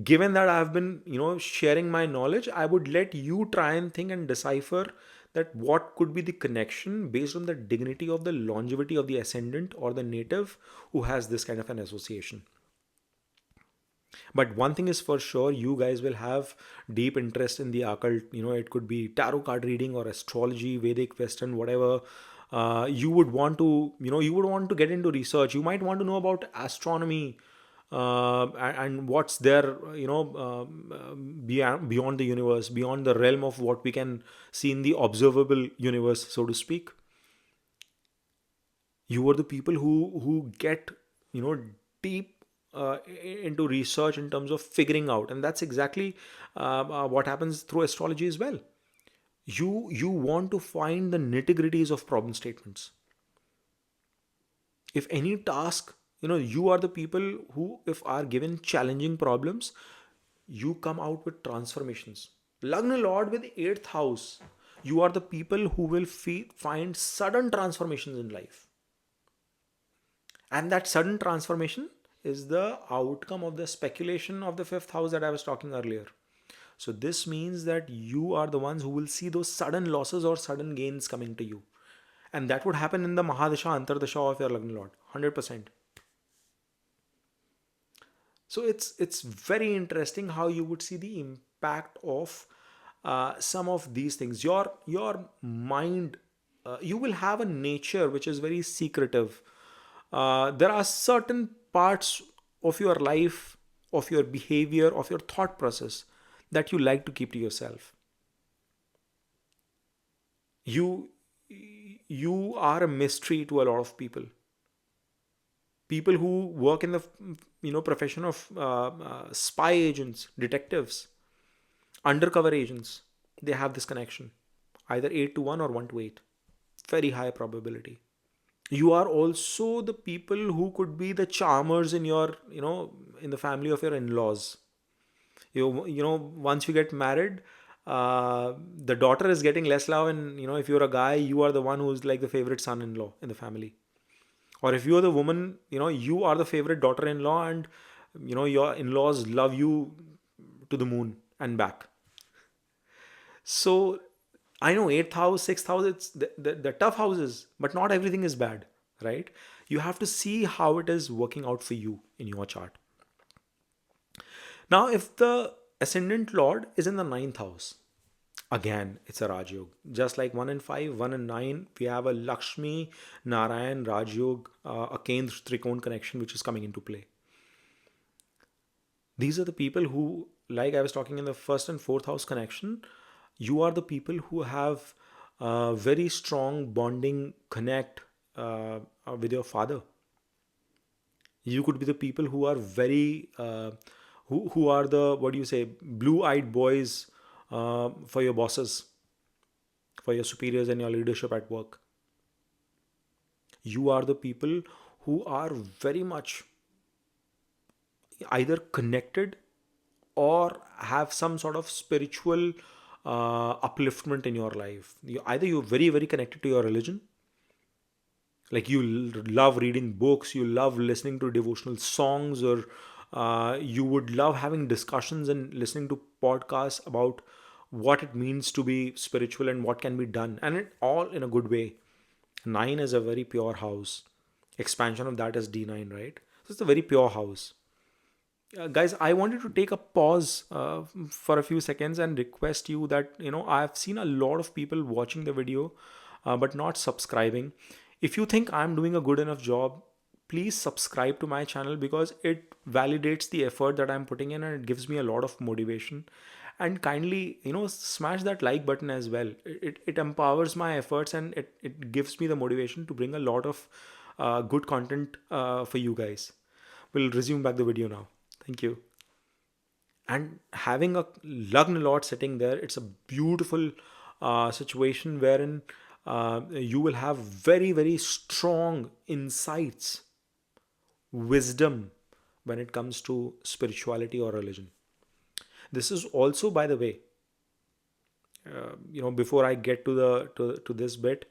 given that I've been, sharing my knowledge, I would let you try and think and decipher that what could be the connection based on the dignity of the longevity of the ascendant or the native who has this kind of an association. But one thing is for sure, you guys will have deep interest in the occult. It could be tarot card reading or astrology, Vedic, Western, whatever. You would want to, get into research. You might want to know about astronomy, and what's there, beyond the universe, beyond the realm of what we can see in the observable universe, so to speak. You are the people who get, deep into research in terms of figuring out, and that's exactly what happens through astrology as well. You want to find the nitty gritties of problem statements. If any task, you are the people who, if are given challenging problems, you come out with transformations. Lagna Lord with 8th house, you are the people who will find sudden transformations in life. And that sudden transformation is the outcome of the speculation of the 5th house that I was talking earlier. So this means that you are the ones who will see those sudden losses or sudden gains coming to you. And that would happen in the Mahadasha, Antardasha of your Lagna Lord, 100%. So it's very interesting how you would see the impact of some of these things. Your mind, you will have a nature which is very secretive. There are certain parts of your life, of your behavior, of your thought process that you like to keep to yourself. You are a mystery to a lot of people. People who work in the profession of spy agents, detectives, undercover agents, they have this connection, either 8 to 1 or 1 to 8. Very high probability. You are also the people who could be the charmers in your, in the family of your in-laws. Once you get married, the daughter is getting less love, and if you're a guy, you are the one who's like the favorite son-in-law in the family. Or if you're the woman, you are the favorite daughter-in-law, and your in-laws love you to the moon and back. So I know 8th house, 6th house, it's the tough houses, but not everything is bad, right? You have to see how it is working out for you in your chart. Now, if the ascendant lord is in the ninth house, again, it's a Rajyog. Just like 1 and 5, 1 and 9, we have a Lakshmi, Narayan, Rajyog, a Kendra Trikon connection which is coming into play. These are the people who, like I was talking in the first and fourth house connection, you are the people who have very strong bonding connect with your father. You could be the people who are very who are the, what do you say, blue-eyed boys for your bosses, for your superiors and your leadership at work. You are the people who are very much either connected or have some sort of spiritual upliftment in your life. Either you're very, very connected to your religion, like you love reading books, you love listening to devotional songs, or you would love having discussions and listening to podcasts about what it means to be spiritual and what can be done, and it all in a good way. 9 is a very pure house. Expansion of that is D9, right? So it's a very pure house. Guys, I wanted to take a pause for a few seconds and request you that, I've seen a lot of people watching the video but not subscribing. If you think I'm doing a good enough job, please subscribe to my channel, because it validates the effort that I'm putting in and it gives me a lot of motivation. And kindly, smash that like button as well. It empowers my efforts, and it gives me the motivation to bring a lot of good content for you guys. We'll resume back the video now. Thank you. And having a Lagna Lord sitting there, it's a beautiful situation wherein you will have very, very strong insights, wisdom when it comes to spirituality or religion. This is also, by the way, before I get to to this bit,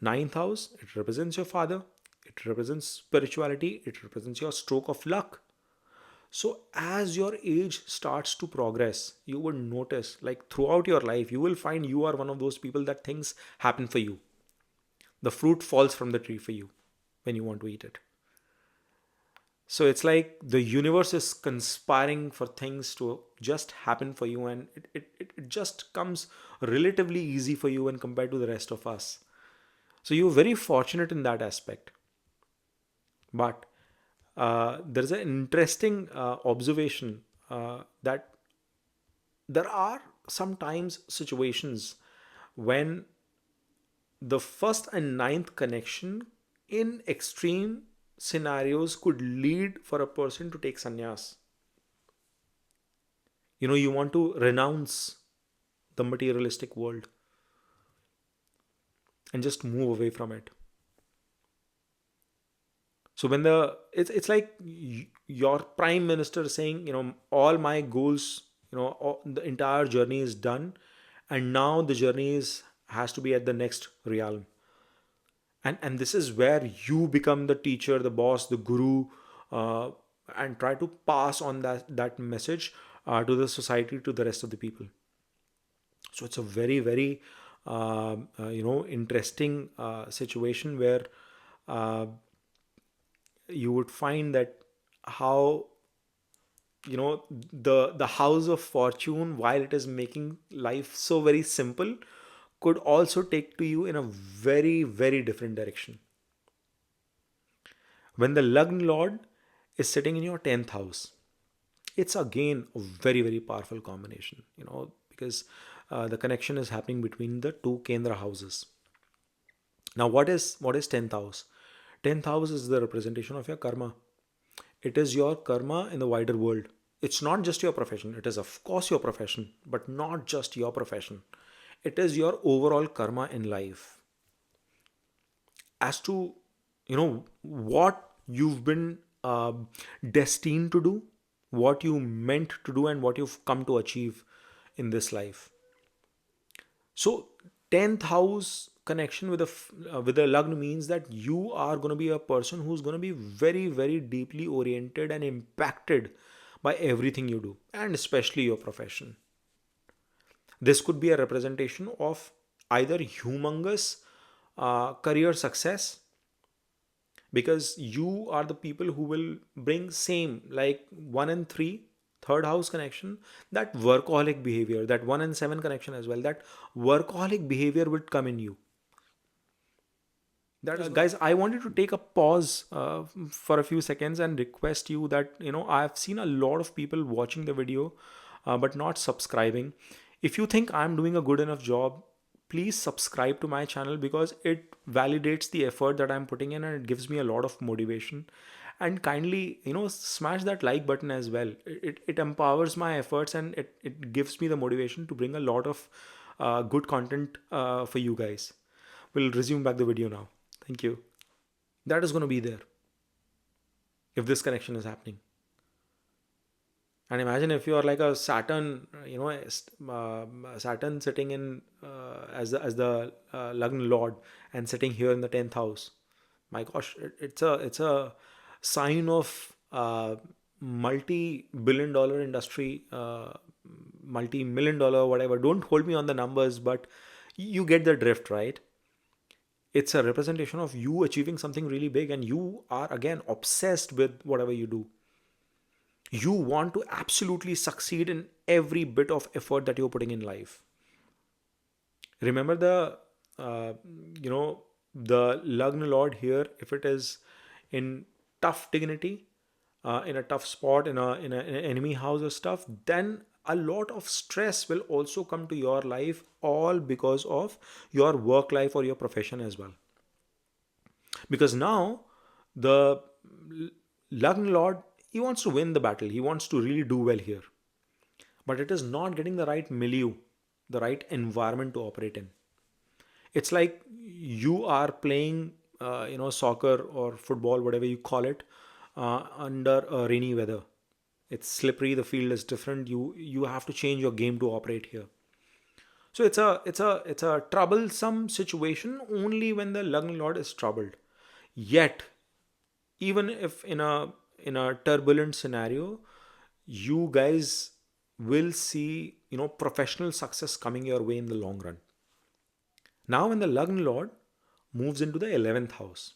ninth house, it represents your father, it represents spirituality, it represents your stroke of luck. So, as your age starts to progress, you would notice, like throughout your life, you will find you are one of those people that things happen for you. The fruit falls from the tree for you when you want to eat it. So, it's like the universe is conspiring for things to just happen for you, and it just comes relatively easy for you when compared to the rest of us. So, you're very fortunate in that aspect. But there's an interesting observation that there are sometimes situations when the first and ninth connection in extreme scenarios could lead for a person to take sannyas. You want to renounce the materialistic world and just move away from it. So when it's like your prime minister saying, all my goals, the entire journey is done, and now the journey is has to be at the next realm. And this is where you become the teacher, the boss, the guru, uh, and try to pass on that message to the society, to the rest of the people. So it's a very, very interesting situation where uh, you would find that how the house of fortune, while it is making life so very simple, could also take to you in a very, very different direction. When the Lagna Lord is sitting in your 10th house, it's again a very, very powerful combination, because the connection is happening between the two Kendra houses. Now, what is 10th house? 10th house is the representation of your karma. It is your karma in the wider world. It's not just your profession. It is, of course, your profession, but not just your profession. It is your overall karma in life. As to, what you've been destined to do, what you meant to do, and what you've come to achieve in this life. So, 10th house connection with a Lagna means that you are going to be a person who's going to be very, very deeply oriented and impacted by everything you do, and especially your profession. This could be a representation of either humongous career success, because you are the people who will bring same like 1 and 3 third house connection, that workaholic behavior, that 1 and 7 connection as well, that workaholic behavior would come in you. That is, guys, I wanted to take a pause for a few seconds and request you that, I've seen a lot of people watching the video but not subscribing. If you think I'm doing a good enough job, please subscribe to my channel, because it validates the effort that I'm putting in and it gives me a lot of motivation. And kindly, smash that like button as well. It empowers my efforts, and it gives me the motivation to bring a lot of good content for you guys. We'll resume back the video now. Thank you. That is going to be there if this connection is happening. And imagine if you are like a Saturn, Saturn sitting in as the Lagna Lord and sitting here in the 10th house. My gosh, it's a sign of multi-billion dollar industry, multi-million dollar whatever. Don't hold me on the numbers, but you get the drift, right? It's a representation of you achieving something really big, and you are again obsessed with whatever you do. You want to absolutely succeed in every bit of effort that you're putting in life. Remember the uh, you know the Lagna Lord here, if it is in tough dignity, in a tough spot, in an enemy house or stuff, then a lot of stress will also come to your life, all because of your work life or your profession as well. Because now the Lagna Lord, he wants to win the battle, he wants to really do well here, but it is not getting the right milieu, the right environment to operate in. It's like you are playing soccer or football, whatever you call it, under a rainy weather. It's slippery, the field is different, you have to change your game to operate here. So it's a troublesome situation only when the Lagna Lord is troubled. Yet, even if in a turbulent scenario, you guys will see professional success coming your way in the long run. Now when the Lagna Lord moves into the 11th house,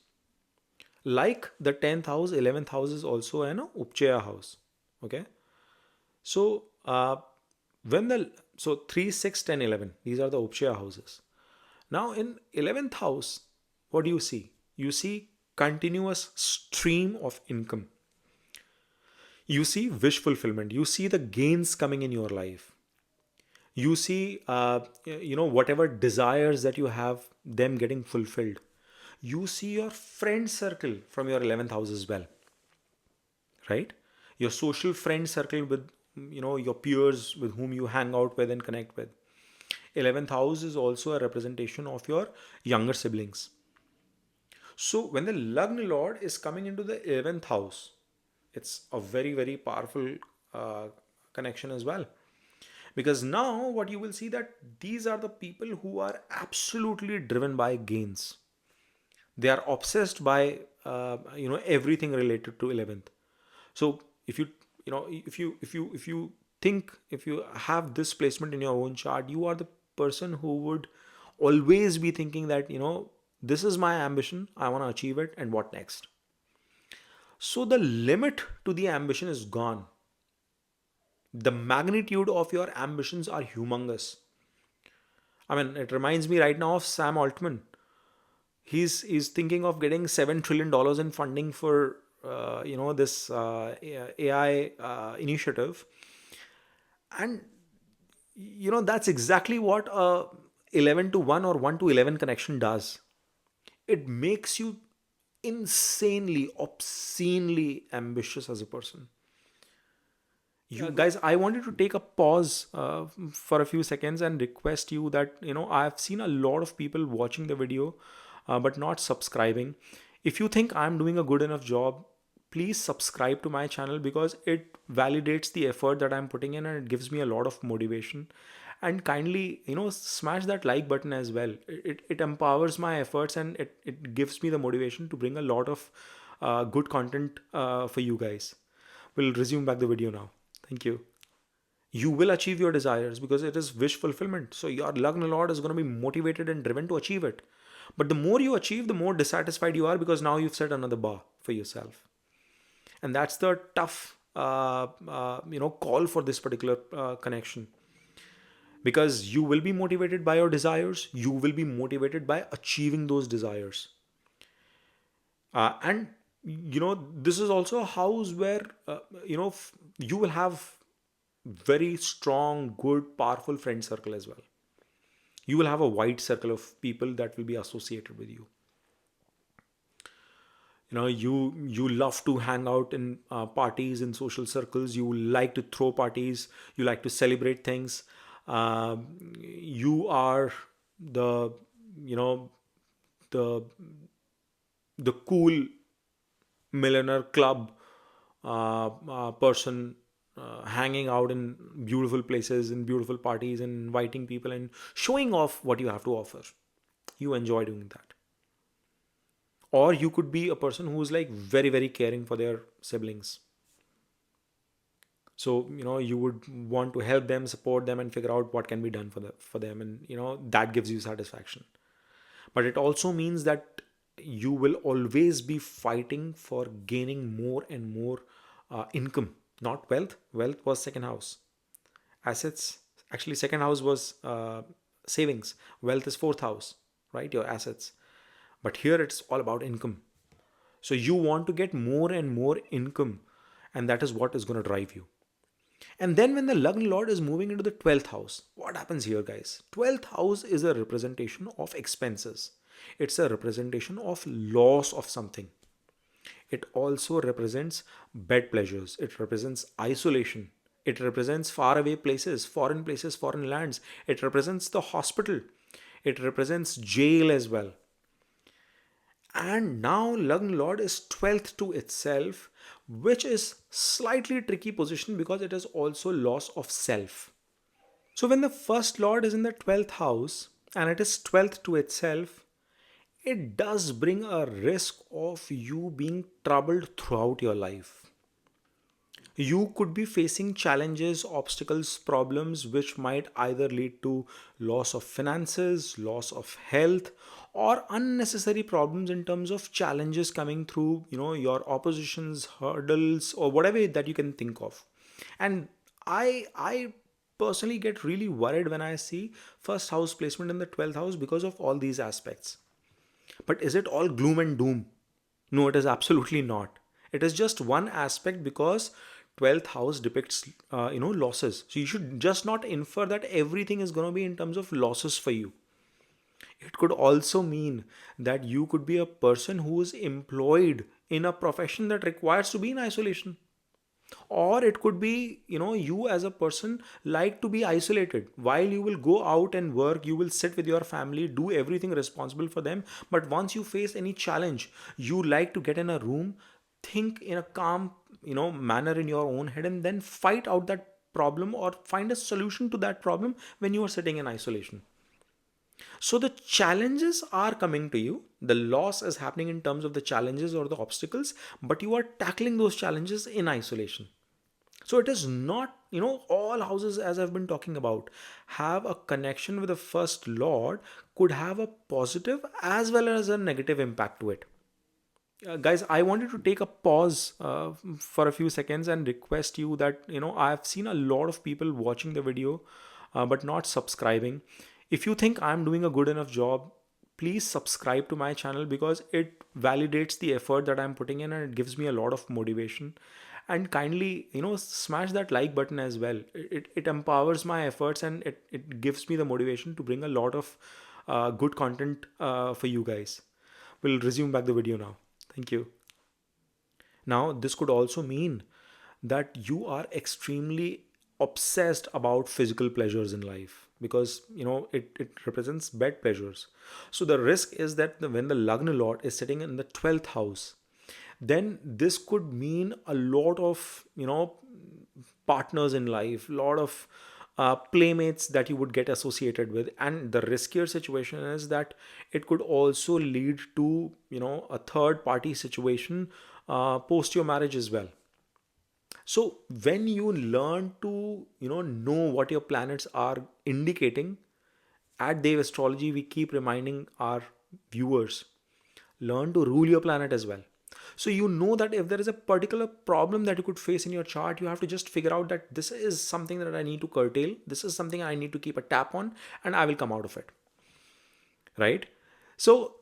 like the 10th house, 11th house is also an upchaya house. Okay, so when the so 3, 6, 10, 11, these are the upchaya houses. Now in 11th house, what do you see? You see continuous stream of income. You see wish fulfillment. You see the gains coming in your life. You see whatever desires that you have, them getting fulfilled. You see your friend circle from your 11th house as well, right? Your social friend circle with your peers with whom you hang out with and connect with. 11th house is also a representation of your younger siblings. So when the Lagna Lord is coming into the 11th house, it's a very, very powerful uh, connection as well. Because now what you will see, that these are the people who are absolutely driven by gains. They are obsessed by everything related to 11th. So if you think, if you have this placement in your own chart, you are the person who would always be thinking that this is my ambition, I want to achieve it, and what next. So the limit to the ambition is gone. The magnitude of your ambitions are humongous. I mean, it reminds me right now of Sam Altman. He's thinking of getting $7 trillion in funding for this AI initiative, and that's exactly what a 11 to 1 or 1 to 11 connection does. It makes you insanely, obscenely ambitious as a person. You guys, I wanted to take a pause for a few seconds and request you that I've seen a lot of people watching the video but not subscribing. If you think I'm doing a good enough job, please subscribe to my channel, because it validates the effort that I'm putting in and it gives me a lot of motivation. And kindly smash that like button as well. It empowers my efforts, and it gives me the motivation to bring a lot of good content for you guys. We'll resume back the video now. Thank you. You will achieve your desires because it is wish fulfillment. So your Lagna Lord is going to be motivated and driven to achieve it. But the more you achieve, the more dissatisfied you are because now you've set another bar for yourself. And that's the tough, call for this particular connection, because you will be motivated by your desires. You will be motivated by achieving those desires. And this is also a house where you will have very strong, good, powerful friend circle as well. You will have a wide circle of people that will be associated with you. You love to hang out in parties, in social circles. You like to throw parties. You like to celebrate things. You are the you know the the cool millionaire club person, hanging out in beautiful places, in beautiful parties, and inviting people and showing off what you have to offer. You enjoy doing that. Or you could be a person who's like very, very caring for their siblings. So you would want to help them, support them, and figure out what can be done for them, and that gives you satisfaction. But it also means that you will always be fighting for gaining more and more income, not wealth. Wealth was second house. Assets, actually, second house was savings. Wealth is fourth house, right? Your assets. But here it's all about income. So you want to get more and more income, and that is what is going to drive you. And then when the Lagna Lord is moving into the 12th house, what happens here, guys? 12th house is a representation of expenses. It's a representation of loss of something. It also represents bed pleasures. It represents isolation. It represents faraway places, foreign lands. It represents the hospital. It represents jail as well. And now Lagna Lord is 12th to itself, which is slightly tricky position because it is also loss of self. So when the first Lord is in the 12th house and it is 12th to itself, it does bring a risk of you being troubled throughout your life. You could be facing challenges, obstacles, problems which might either lead to loss of finances, loss of health, or unnecessary problems in terms of challenges coming through, your oppositions, hurdles, or whatever that you can think of. And I personally get really worried when I see first house placement in the 12th house because of all these aspects. But is it all gloom and doom? No, it is absolutely not. It is just one aspect because 12th house depicts, losses. So you should just not infer that everything is going to be in terms of losses for you. It could also mean that you could be a person who is employed in a profession that requires to be in isolation. Or it could be, you as a person like to be isolated. While you will go out and work, you will sit with your family, do everything responsible for them. But once you face any challenge, you like to get in a room, think in a calm, manner in your own head, and then fight out that problem or find a solution to that problem when you are sitting in isolation. So the challenges are coming to you. The loss is happening in terms of the challenges or the obstacles, but you are tackling those challenges in isolation. So it is not, all houses, as I've been talking about, have a connection with the first Lord, could have a positive as well as a negative impact to it. Guys, I wanted to take a pause for a few seconds and request you that, I've seen a lot of people watching the video but not subscribing. If you think I'm doing a good enough job, please subscribe to my channel because it validates the effort that I'm putting in and it gives me a lot of motivation. And kindly, smash that like button as well. It empowers my efforts and it gives me the motivation to bring a lot of good content for you guys. We'll resume back the video now. Thank you. Now, this could also mean that you are extremely obsessed about physical pleasures in life because it represents bed pleasures. So the risk is that when the Lagna Lord is sitting in the 12th house, then this could mean a lot of partners in life, lot of playmates that you would get associated with. And the riskier situation is that it could also lead to a third party situation post your marriage as well. So when you learn to, know what your planets are indicating, at Dev Astrology, we keep reminding our viewers, learn to rule your planet as well. So you know that if there is a particular problem that you could face in your chart, you have to just figure out that this is something that I need to curtail. This is something I need to keep a tap on, and I will come out of it. Right? So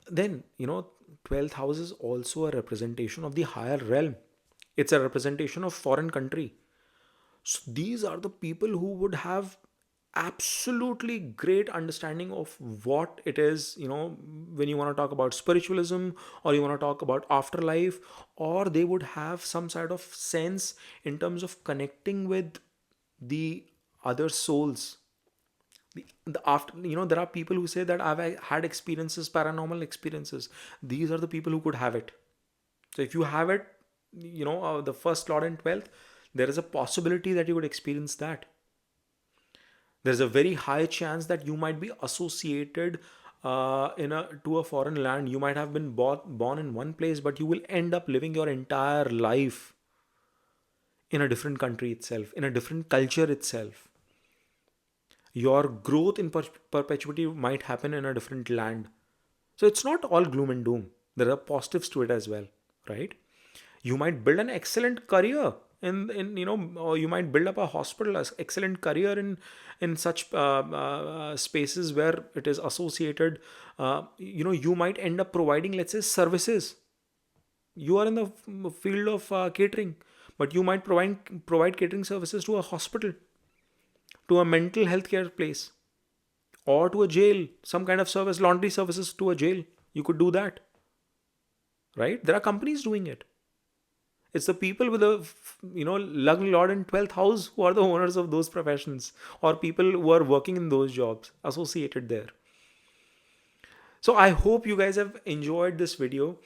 then, 12th house is also a representation of the higher realm. It's a representation of foreign country. So these are the people who would have absolutely great understanding of what it is, when you want to talk about spiritualism, or you want to talk about afterlife, or they would have some sort of sense in terms of connecting with the other souls. The after, there are people who say that I've had experiences, paranormal experiences. These are the people who could have it. So if you have it, the first lord and 12th, there is a possibility that you would experience that. There's a very high chance that you might be associated in a to a foreign land. You might have been born in one place, but you will end up living your entire life in a different country itself, in a different culture itself. Your growth in perpetuity might happen in a different land. So it's not all gloom and doom. There are positives to it as well, right? You might build an excellent career in or you might build up a hospital, as excellent career in such spaces where it is associated. You might end up providing, let's say, services. You are in the field of catering, but you might provide catering services to a hospital, to a mental health care place, or to a jail. Some kind of service, laundry services to a jail. You could do that, right? There are companies doing it. It's the people with the, Lagna Lord in 12th house who are the owners of those professions, or people who are working in those jobs associated there. So I hope you guys have enjoyed this video.